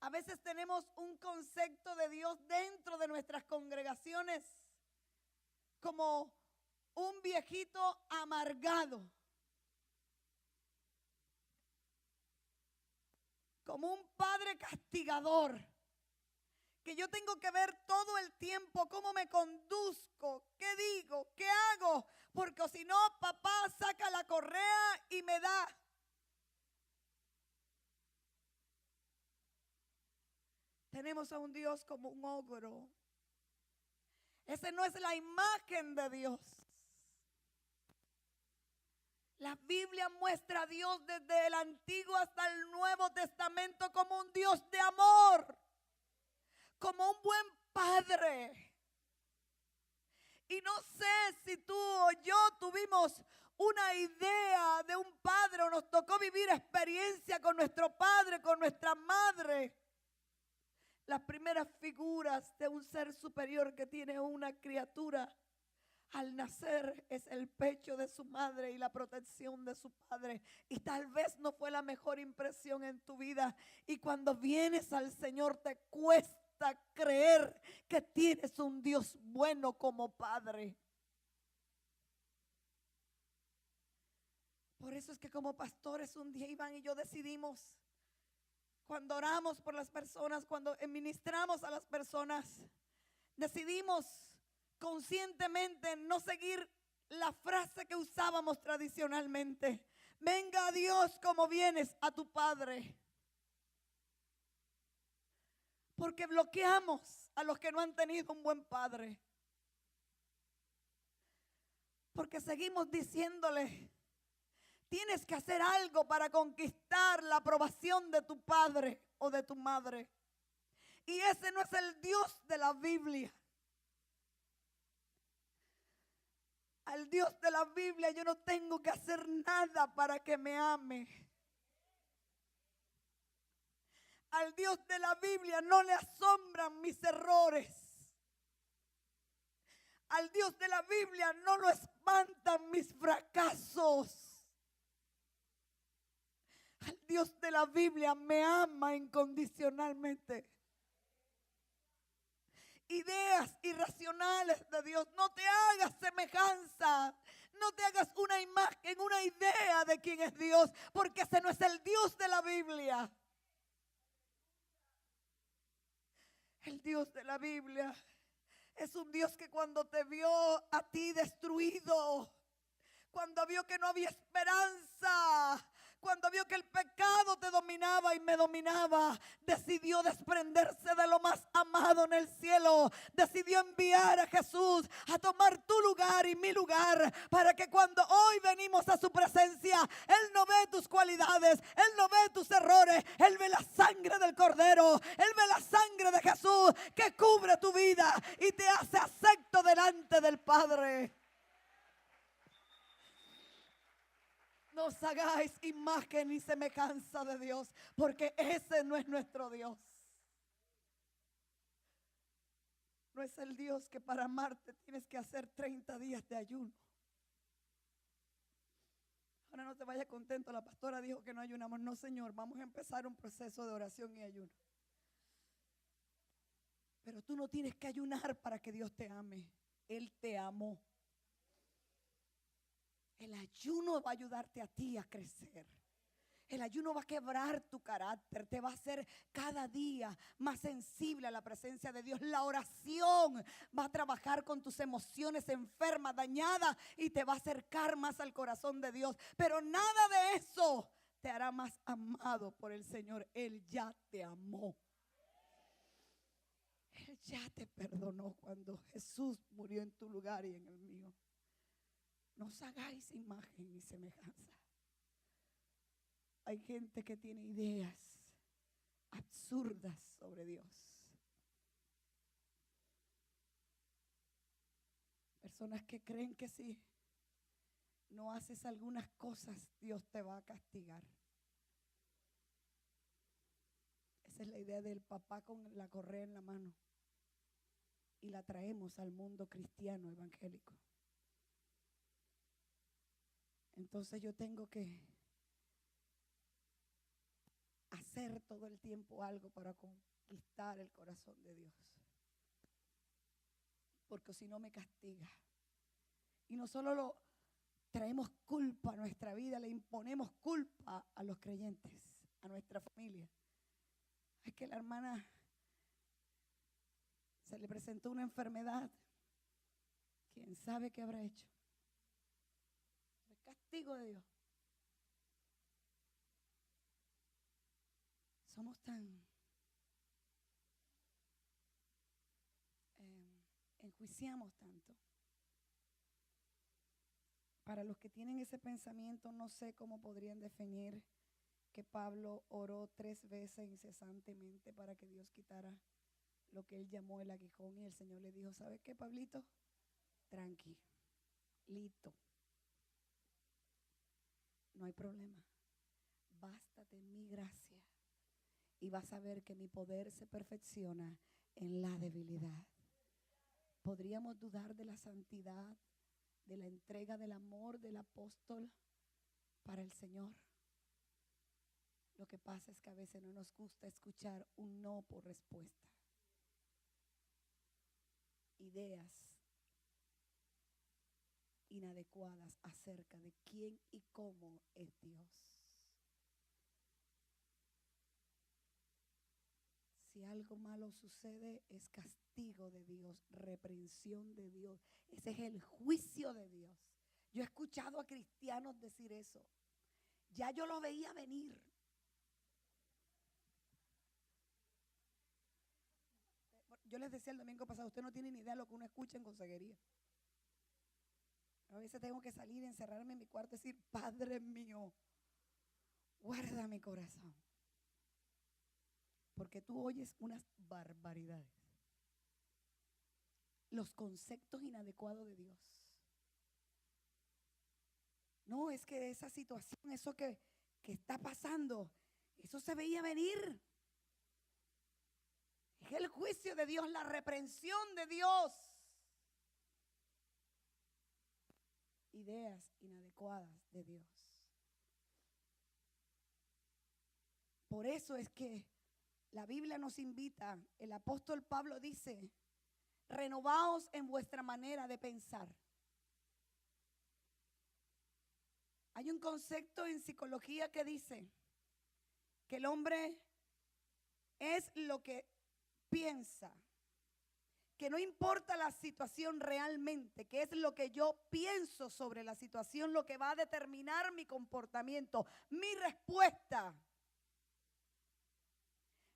A veces tenemos un concepto de Dios dentro de nuestras congregaciones como un viejito amargado, como un padre castigador, que yo tengo que ver todo el tiempo cómo me conduzco, qué digo, qué hago, porque si no, papá saca la correa y me da. Tenemos a un Dios como un ogro. Esa no es la imagen de Dios. La Biblia muestra a Dios desde el Antiguo hasta el Nuevo Testamento como un Dios de amor, como un buen padre. Y no sé si tú o yo tuvimos una idea de un padre o nos tocó vivir experiencia con nuestro padre, con nuestra madre. Las primeras figuras de un ser superior que tiene una criatura al nacer es el pecho de su madre y la protección de su padre. Y tal vez no fue la mejor impresión en tu vida. Y cuando vienes al Señor te cuesta creer que tienes un Dios bueno como Padre. Por eso es que como pastores un día Iván y yo decidimos, cuando oramos por las personas, cuando ministramos a las personas, decidimos conscientemente no seguir la frase que usábamos tradicionalmente: venga a Dios como vienes a tu Padre. Porque bloqueamos a los que no han tenido un buen padre. Porque seguimos diciéndole: tienes que hacer algo para conquistar la aprobación de tu padre o de tu madre. Y ese no es el Dios de la Biblia. Al Dios de la Biblia yo no tengo que hacer nada para que me ame. Al Dios de la Biblia no le asombran mis errores. Al Dios de la Biblia no lo espantan mis fracasos. Al Dios de la Biblia me ama incondicionalmente. Ideas irracionales de Dios, no te hagas semejanza, no te hagas una imagen, una idea de quién es Dios, porque ese no es el Dios de la Biblia. El Dios de la Biblia es un Dios que cuando te vio a ti destruido, cuando vio que no había esperanza, cuando vio que el pecado te dominaba y me dominaba, decidió desprenderse de lo más amado en el cielo. Decidió enviar a Jesús a tomar tu lugar y mi lugar, para que cuando hoy venimos a su presencia, Él no ve tus cualidades, Él no ve tus errores, Él ve la sangre del Cordero, Él ve la sangre de Jesús que cubre tu vida y te hace acepto delante del Padre. No os hagáis imagen ni semejanza de Dios, porque ese no es nuestro Dios. No es el Dios que para amarte tienes que hacer 30 días de ayuno. Ahora no te vayas contento, la pastora dijo que no ayunamos. No, Señor, vamos a empezar un proceso de oración y ayuno. Pero tú no tienes que ayunar para que Dios te ame. Él te amó. El ayuno va a ayudarte a ti a crecer. El ayuno va a quebrar tu carácter, te va a hacer cada día más sensible a la presencia de Dios. La oración va a trabajar con tus emociones enfermas, dañadas, y te va a acercar más al corazón de Dios. Pero nada de eso te hará más amado por el Señor. Él ya te amó. Él ya te perdonó cuando Jesús murió en tu lugar y en el mío. No os hagáis imagen ni semejanza. Hay gente que tiene ideas absurdas sobre Dios. Personas que creen que si no haces algunas cosas, Dios te va a castigar. Esa es la idea del papá con la correa en la mano. Y la traemos al mundo cristiano evangélico. Entonces yo tengo que hacer todo el tiempo algo para conquistar el corazón de Dios. Porque si no me castiga. Y no solo lo traemos culpa a nuestra vida, le imponemos culpa a los creyentes, a nuestra familia. Es que la hermana se le presentó una enfermedad. ¿Quién sabe qué habrá hecho? Es castigo de Dios. Somos tan enjuiciamos tanto. Para los que tienen ese pensamiento, no sé cómo podrían definir que Pablo oró 3 veces incesantemente para que Dios quitara lo que él llamó el aguijón, y el Señor le dijo: ¿sabes qué, Pablito? Tranquilito, no hay problema, bástate mi gracia y vas a ver que mi poder se perfecciona en la debilidad. ¿Podríamos dudar de la santidad, de la entrega, del amor del apóstol para el Señor? Lo que pasa es que a veces no nos gusta escuchar un no por respuesta. Ideas inadecuadas acerca de quién y cómo es Dios. Si algo malo sucede, es castigo de Dios, reprensión de Dios. Ese es el juicio de Dios. Yo he escuchado a cristianos decir eso. Ya yo lo veía venir. Yo les decía el domingo pasado, usted no tiene ni idea de lo que uno escucha en consejería. A veces tengo que salir, encerrarme en mi cuarto y decir: Padre mío, guarda mi corazón. Porque tú oyes unas barbaridades. Los conceptos inadecuados de Dios. No, es que esa situación, eso que está pasando, eso se veía venir. Es el juicio de Dios, la reprensión de Dios. Ideas inadecuadas de Dios. Por eso es que la Biblia nos invita, el apóstol Pablo dice: renovaos en vuestra manera de pensar. Hay un concepto en psicología que dice que el hombre es lo que piensa, que no importa la situación realmente, que es lo que yo pienso sobre la situación lo que va a determinar mi comportamiento, mi respuesta.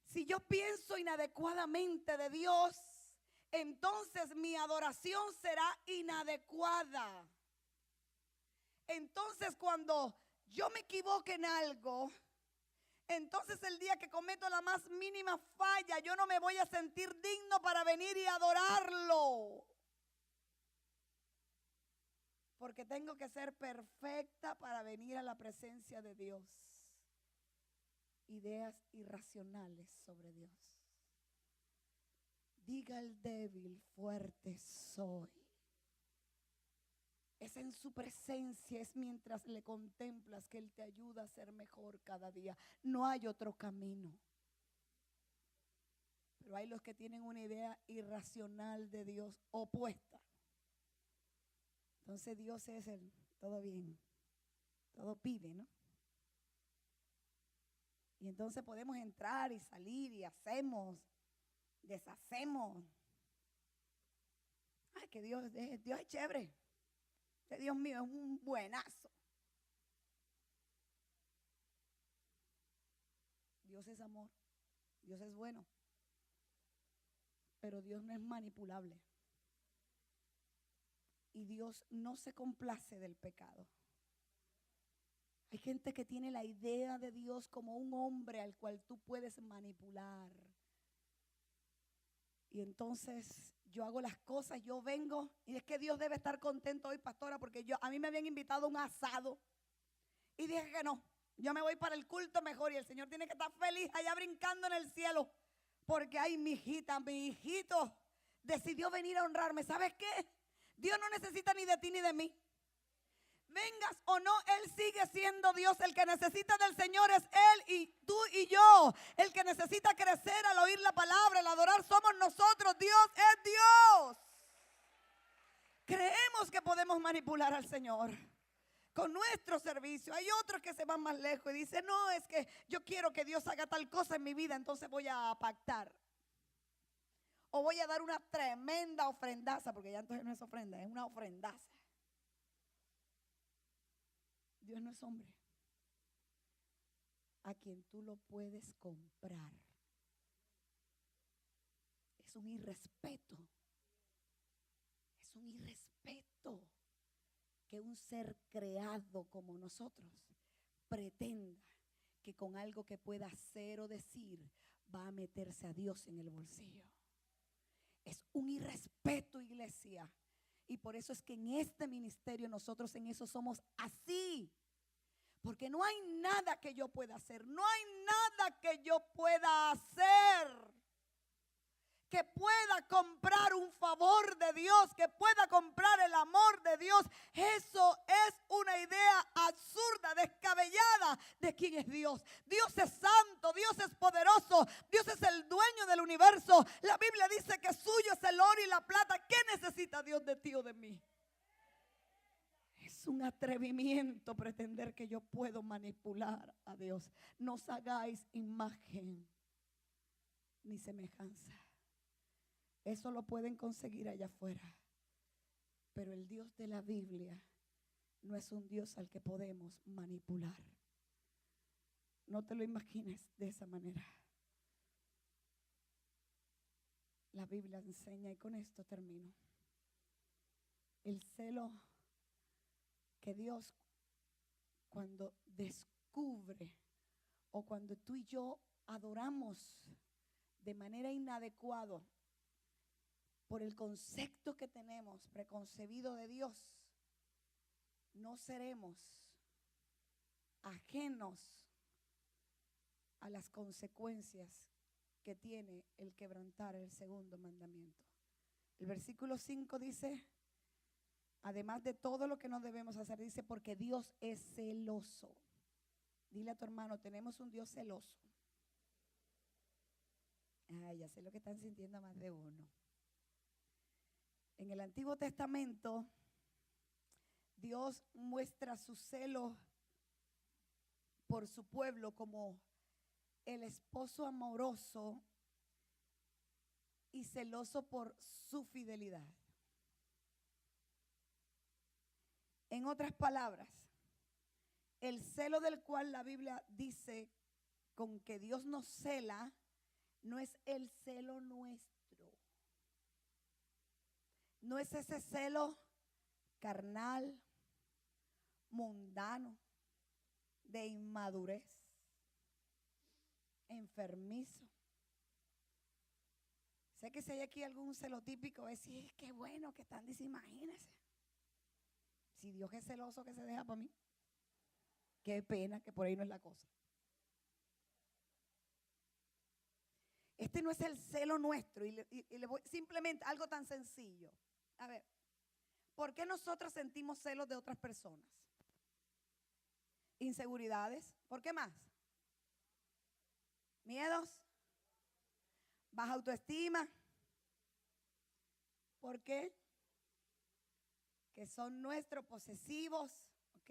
Si yo pienso inadecuadamente de Dios, entonces mi adoración será inadecuada. Entonces cuando yo me equivoque en algo, entonces el día que cometo la más mínima falla, yo no me voy a sentir digno para venir y adorarlo. Porque tengo que ser perfecta para venir a la presencia de Dios. Ideas irracionales sobre Dios. Diga el débil: fuerte soy. Es en su presencia, es mientras le contemplas que Él te ayuda a ser mejor cada día. No hay otro camino. Pero hay los que tienen una idea irracional de Dios opuesta. Entonces Dios es el todo bien, todo pide, ¿no? Y entonces podemos entrar y salir y hacemos, deshacemos. Ay, que Dios es chévere. Que Dios mío es un buenazo. Dios es amor. Dios es bueno. Pero Dios no es manipulable. Y Dios no se complace del pecado. Hay gente que tiene la idea de Dios como un hombre al cual tú puedes manipular. Y entonces yo hago las cosas, yo vengo y es que Dios debe estar contento hoy, pastora, porque a mí me habían invitado a un asado y dije que no, yo me voy para el culto mejor y el Señor tiene que estar feliz allá brincando en el cielo porque ay, mi hijita, mi hijito decidió venir a honrarme. ¿Sabes qué? Dios no necesita ni de ti ni de mí. Vengas o no, Él sigue siendo Dios. El que necesita del Señor es Él y tú y yo. El que necesita crecer al oír la palabra, al adorar, somos nosotros. Dios es Dios. Creemos que podemos manipular al Señor con nuestro servicio. Hay otros que se van más lejos y dicen, no, es que yo quiero que Dios haga tal cosa en mi vida, entonces voy a pactar. O voy a dar una tremenda ofrendaza, porque ya entonces no es ofrenda, es una ofrendaza. Dios no es hombre a quien tú lo puedes comprar. Es un irrespeto. Es un irrespeto que un ser creado como nosotros pretenda que con algo que pueda hacer o decir va a meterse a Dios en el bolsillo. Es un irrespeto, iglesia. Y por eso es que en este ministerio nosotros en eso somos así. Porque no hay nada que yo pueda hacer. No hay nada que yo pueda hacer que pueda comprar un favor de Dios, que pueda comprar el amor de Dios. Eso es una idea absurda, descabellada de quién es Dios. Dios es santo, Dios es poderoso, Dios es el dueño del universo. La Biblia dice que suyo es el oro y la plata. ¿Qué necesita Dios de ti o de mí? Es un atrevimiento pretender que yo puedo manipular a Dios. No os hagáis imagen ni semejanza. Eso lo pueden conseguir allá afuera. Pero el Dios de la Biblia no es un Dios al que podemos manipular. No te lo imagines de esa manera. La Biblia enseña, y con esto termino, el celo que Dios cuando descubre o cuando tú y yo adoramos de manera inadecuada por el concepto que tenemos preconcebido de Dios, no seremos ajenos a las consecuencias que tiene el quebrantar el segundo mandamiento. El versículo 5 dice, además de todo lo que no debemos hacer, dice, porque Dios es celoso. Dile a tu hermano, tenemos un Dios celoso. Ay, ya sé lo que están sintiendo más de uno. En el Antiguo Testamento, Dios muestra su celo por su pueblo como el esposo amoroso y celoso por su fidelidad. En otras palabras, el celo del cual la Biblia dice con que Dios nos cela, no es el celo nuestro. No es ese celo carnal, mundano, de inmadurez, enfermizo. Sé que si hay aquí algún celo típico, es decir, qué bueno que están, dice, imagínense. Si Dios es celoso que se deja para mí, qué pena que por ahí no es la cosa. Este no es el celo nuestro y le voy, simplemente algo tan sencillo. A ver, ¿por qué nosotros sentimos celos de otras personas? Inseguridades. ¿Por qué más? Miedos. Baja autoestima. ¿Por qué? que son nuestros posesivos, ¿ok?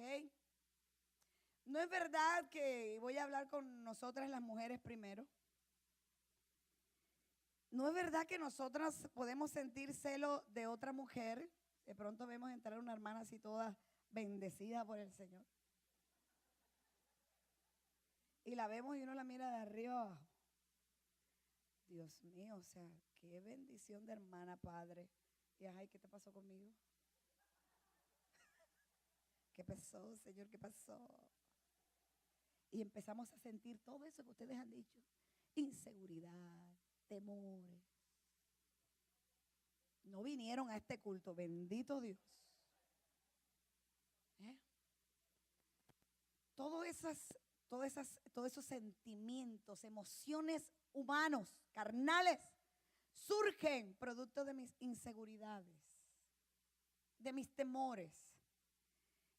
No es verdad que, voy a hablar con nosotras las mujeres primero, no es verdad que nosotras podemos sentir celo de otra mujer. De pronto vemos entrar una hermana así toda bendecida por el Señor. Y la vemos y uno la mira de arriba abajo. Dios mío, o sea, qué bendición de hermana, Padre. Y ay, ¿qué te pasó conmigo? ¿Qué pasó, Señor? ¿Qué pasó? Y empezamos a sentir todo eso que ustedes han dicho. Inseguridad, temores. No vinieron a este culto, bendito Dios. Todos esos sentimientos, emociones humanos, carnales, surgen producto de mis inseguridades, de mis temores.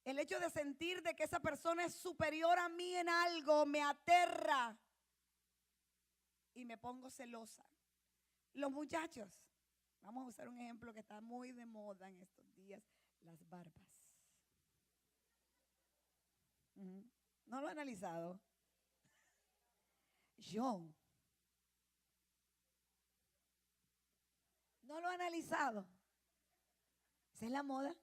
El hecho de sentir de que esa persona es superior a mí en algo me aterra y me pongo celosa. Los muchachos, vamos a usar un ejemplo que está muy de moda en estos días, las barbas. ¿No lo he analizado? Yo. ¿No lo he analizado? ¿Esa es la moda?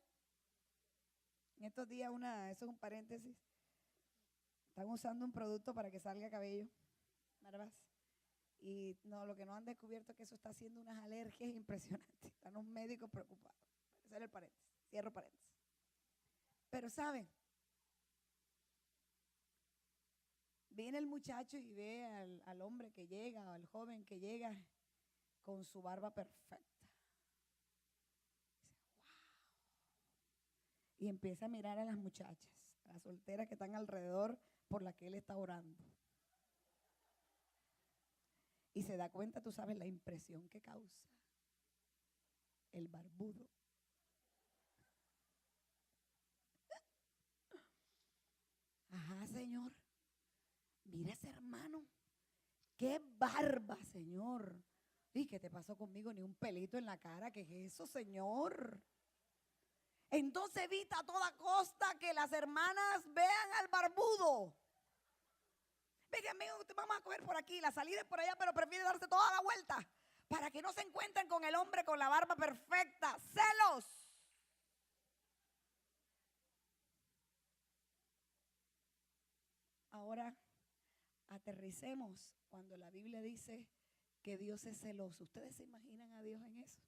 En estos días eso es un paréntesis. Están usando un producto para que salga cabello. Barbas. Y no, lo que no han descubierto es que eso está haciendo unas alergias impresionantes. Están los médicos preocupados. Ese era el paréntesis. Cierro paréntesis. Pero ¿saben? Viene el muchacho y ve al hombre que llega, o al joven que llega con su barba perfecta. Dice, wow. Y empieza a mirar a las muchachas, a las solteras que están alrededor por las que él está orando. Y se da cuenta, tú sabes, la impresión que causa el barbudo. Ajá, Señor. Mira ese hermano. ¡Qué barba, Señor! ¿Y qué te pasó conmigo? Ni un pelito en la cara. ¿Qué es eso, Señor? Entonces evita a toda costa que las hermanas vean al barbudo. Venga, amigo, vamos a coger por aquí. La salida es por allá, pero prefiere darse toda la vuelta para que no se encuentren con el hombre con la barba perfecta. ¡Celos! Ahora aterricemos cuando la Biblia dice que Dios es celoso. ¿Ustedes se imaginan a Dios en eso?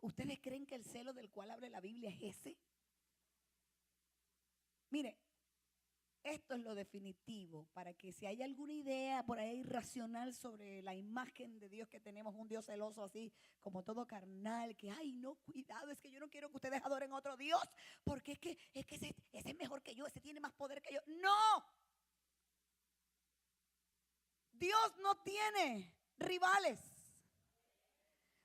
¿Ustedes creen que el celo del cual habla la Biblia es ese? Mire, esto es lo definitivo, para que si hay alguna idea por ahí irracional sobre la imagen de Dios que tenemos, un Dios celoso así, como todo carnal, que ay no, cuidado, es que yo no quiero que ustedes adoren a otro Dios, porque es que ese es mejor que yo, ese tiene más poder que yo. ¡No! Dios no tiene rivales.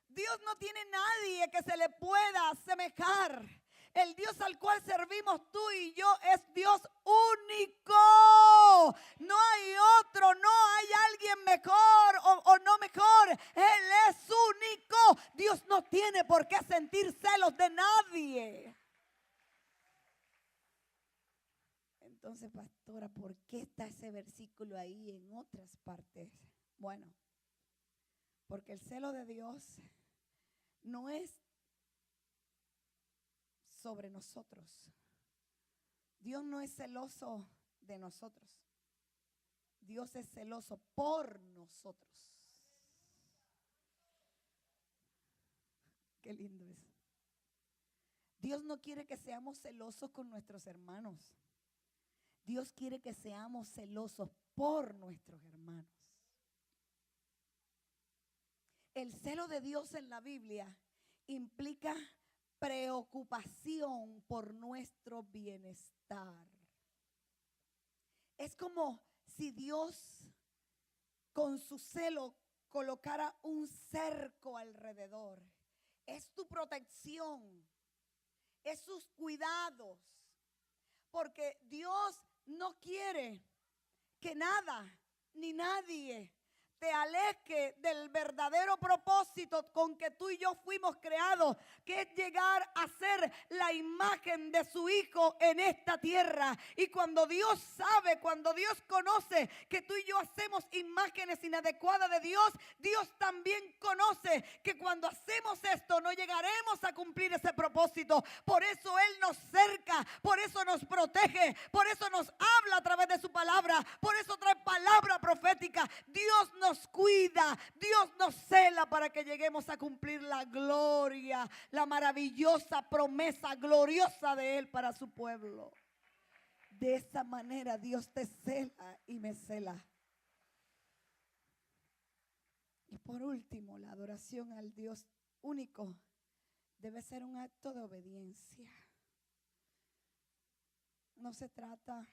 Dios no tiene nadie que se le pueda asemejar. El Dios al cual servimos tú y yo es Dios único. No hay otro, no hay alguien mejor o no mejor. Él es único. Dios no tiene por qué sentir celos de nadie. Entonces, pastora, ¿por qué está ese versículo ahí en otras partes? Bueno, porque el celo de Dios no es sobre nosotros. Dios no es celoso de nosotros. Dios es celoso por nosotros. Qué lindo es. Dios no quiere que seamos celosos con nuestros hermanos. Dios quiere que seamos celosos por nuestros hermanos. El celo de Dios en la Biblia implica preocupación por nuestro bienestar. Es como si Dios con su celo colocara un cerco alrededor. Es tu protección, es sus cuidados, porque Dios no quiere que nada ni nadie te aleje del verdadero propósito con que tú y yo fuimos creados, que es llegar a ser la imagen de su Hijo en esta tierra. Y cuando Dios sabe, cuando Dios conoce que tú y yo hacemos imágenes inadecuadas de Dios, Dios también conoce que cuando hacemos esto no llegaremos a cumplir ese propósito. Por eso Él nos cerca, por eso nos protege, por eso nos habla a través de su palabra, por eso trae palabra profética. Dios nos cuida, Dios nos cela para que lleguemos a cumplir la gloria, la maravillosa promesa gloriosa de Él para su pueblo. De esa manera Dios te cela y me cela. Y por último, la adoración al Dios único debe ser un acto de obediencia. No se trata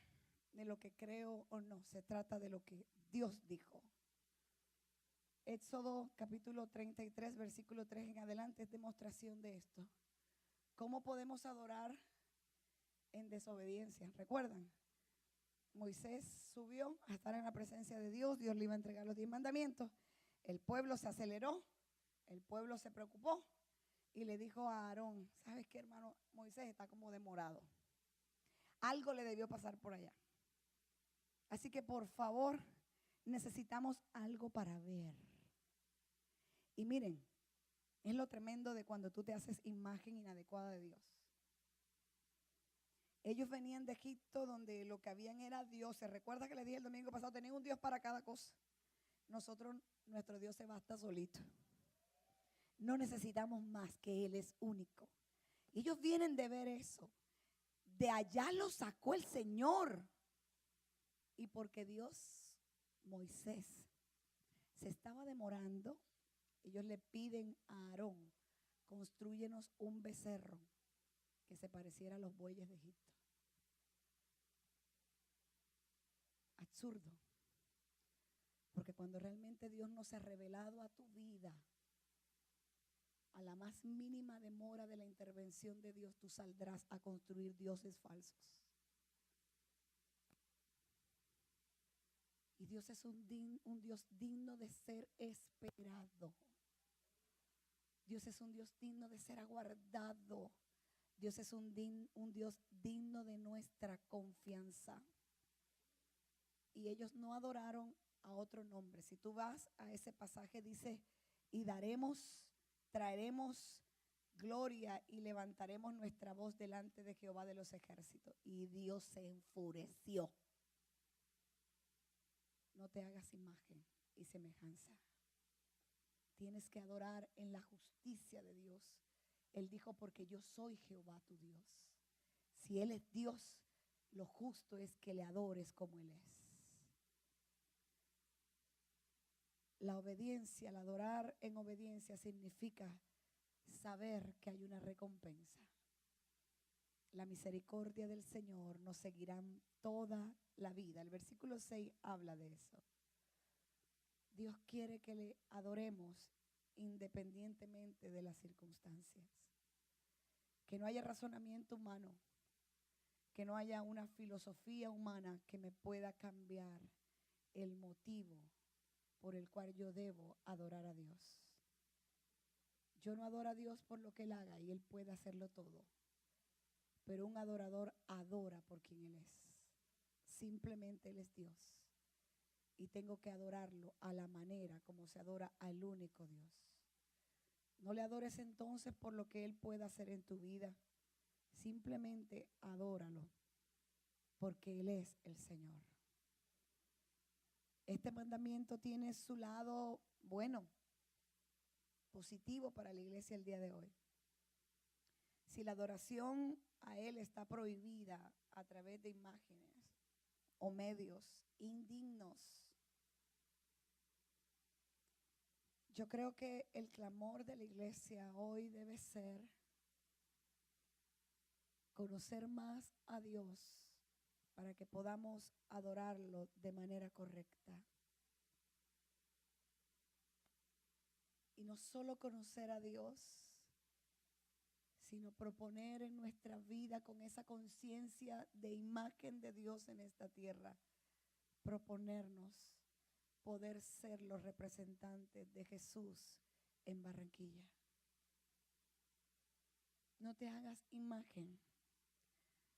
de lo que creo o no, se trata de lo que Dios dijo. Éxodo capítulo 33, versículo 3 en adelante es demostración de esto. ¿Cómo podemos adorar en desobediencia? ¿Recuerdan? Moisés subió a estar en la presencia de Dios, Dios le iba a entregar los 10 mandamientos. El pueblo se aceleró, el pueblo se preocupó y le dijo a Aarón, ¿sabes qué, hermano? Moisés está como demorado. Algo le debió pasar por allá. Así que por favor, necesitamos algo para ver. Y miren, es lo tremendo de cuando tú te haces imagen inadecuada de Dios. Ellos venían de Egipto donde lo que habían era dioses. Recuerda que les dije el domingo pasado, tenían un Dios para cada cosa. Nosotros, nuestro Dios se basta solito. No necesitamos más, que Él es único. Ellos vienen de ver eso. De allá los sacó el Señor. Y porque Dios, Moisés, se estaba demorando, ellos le piden a Aarón, constrúyenos un becerro que se pareciera a los bueyes de Egipto. Absurdo. Porque cuando realmente Dios no se ha revelado a tu vida, a la más mínima demora de la intervención de Dios, tú saldrás a construir dioses falsos. Y Dios es un Dios digno de ser esperado. Dios es un Dios digno de ser aguardado. Dios es un Dios digno de nuestra confianza. Y ellos no adoraron a otro nombre. Si tú vas a ese pasaje, dice, y traeremos gloria y levantaremos nuestra voz delante de Jehová de los ejércitos. Y Dios se enfureció. No te hagas imagen y semejanza. Tienes que adorar en la justicia de Dios. Él dijo, porque yo soy Jehová tu Dios. Si Él es Dios, lo justo es que le adores como Él es. La obediencia, el adorar en obediencia significa saber que hay una recompensa. La misericordia del Señor nos seguirán toda la vida. El versículo 6 habla de eso. Dios quiere que le adoremos independientemente de las circunstancias. Que no haya razonamiento humano, que no haya una filosofía humana que me pueda cambiar el motivo por el cual yo debo adorar a Dios. Yo no adoro a Dios por lo que Él haga y Él puede hacerlo todo. Pero un adorador adora por quien Él es. Simplemente Él es Dios. Y tengo que adorarlo a la manera como se adora al único Dios. No le adores entonces por lo que Él pueda hacer en tu vida. Simplemente adóralo porque Él es el Señor. Este mandamiento tiene su lado bueno, positivo para la iglesia el día de hoy. Si la adoración a Él está prohibida a través de imágenes o medios indignos, yo creo que el clamor de la iglesia hoy debe ser conocer más a Dios para que podamos adorarlo de manera correcta. Y no solo conocer a Dios, sino proponer en nuestra vida con esa conciencia de imagen de Dios en esta tierra, proponernos poder ser los representantes de Jesús en Barranquilla. No te hagas imagen.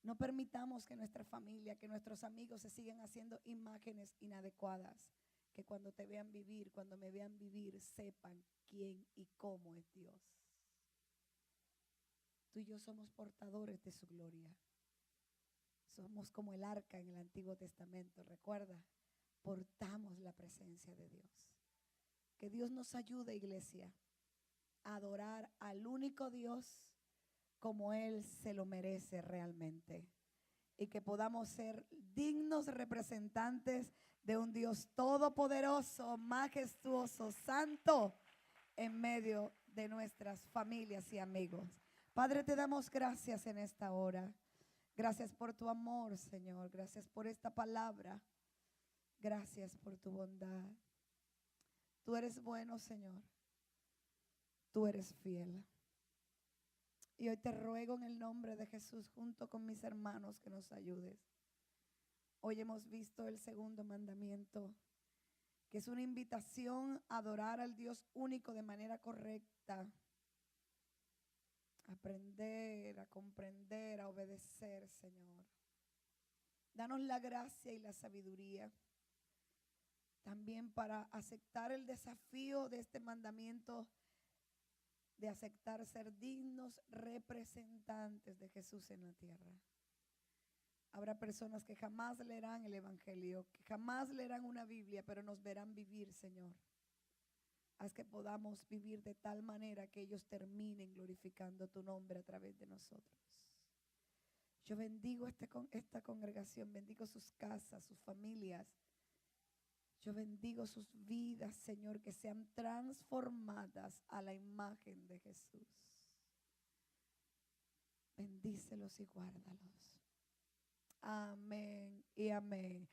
No permitamos que nuestra familia, que nuestros amigos se sigan haciendo imágenes inadecuadas. Que cuando te vean vivir, cuando me vean vivir, sepan quién y cómo es Dios. Tú y yo somos portadores de su gloria. Somos como el arca en el Antiguo Testamento, recuerda, portamos la presencia de Dios. Que Dios nos ayude, iglesia, a adorar al único Dios como Él se lo merece realmente. Y que podamos ser dignos representantes de un Dios todopoderoso, majestuoso, santo, en medio de nuestras familias y amigos. Padre, te damos gracias en esta hora. Gracias por tu amor, Señor. Gracias por esta palabra. Gracias por tu bondad. Tú eres bueno, Señor. Tú eres fiel. Y hoy te ruego en el nombre de Jesús, junto con mis hermanos, que nos ayudes. Hoy hemos visto el segundo mandamiento, que es una invitación a adorar al Dios único de manera correcta. Aprender, a comprender, a obedecer, Señor. Danos la gracia y la sabiduría también para aceptar el desafío de este mandamiento, de aceptar ser dignos representantes de Jesús en la tierra. Habrá personas que jamás leerán el Evangelio, que jamás leerán una Biblia, pero nos verán vivir, Señor. Haz que podamos vivir de tal manera que ellos terminen glorificando tu nombre a través de nosotros. Yo bendigo esta congregación, bendigo sus casas, sus familias. Yo bendigo sus vidas, Señor, que sean transformadas a la imagen de Jesús. Bendícelos y guárdalos. Amén y amén.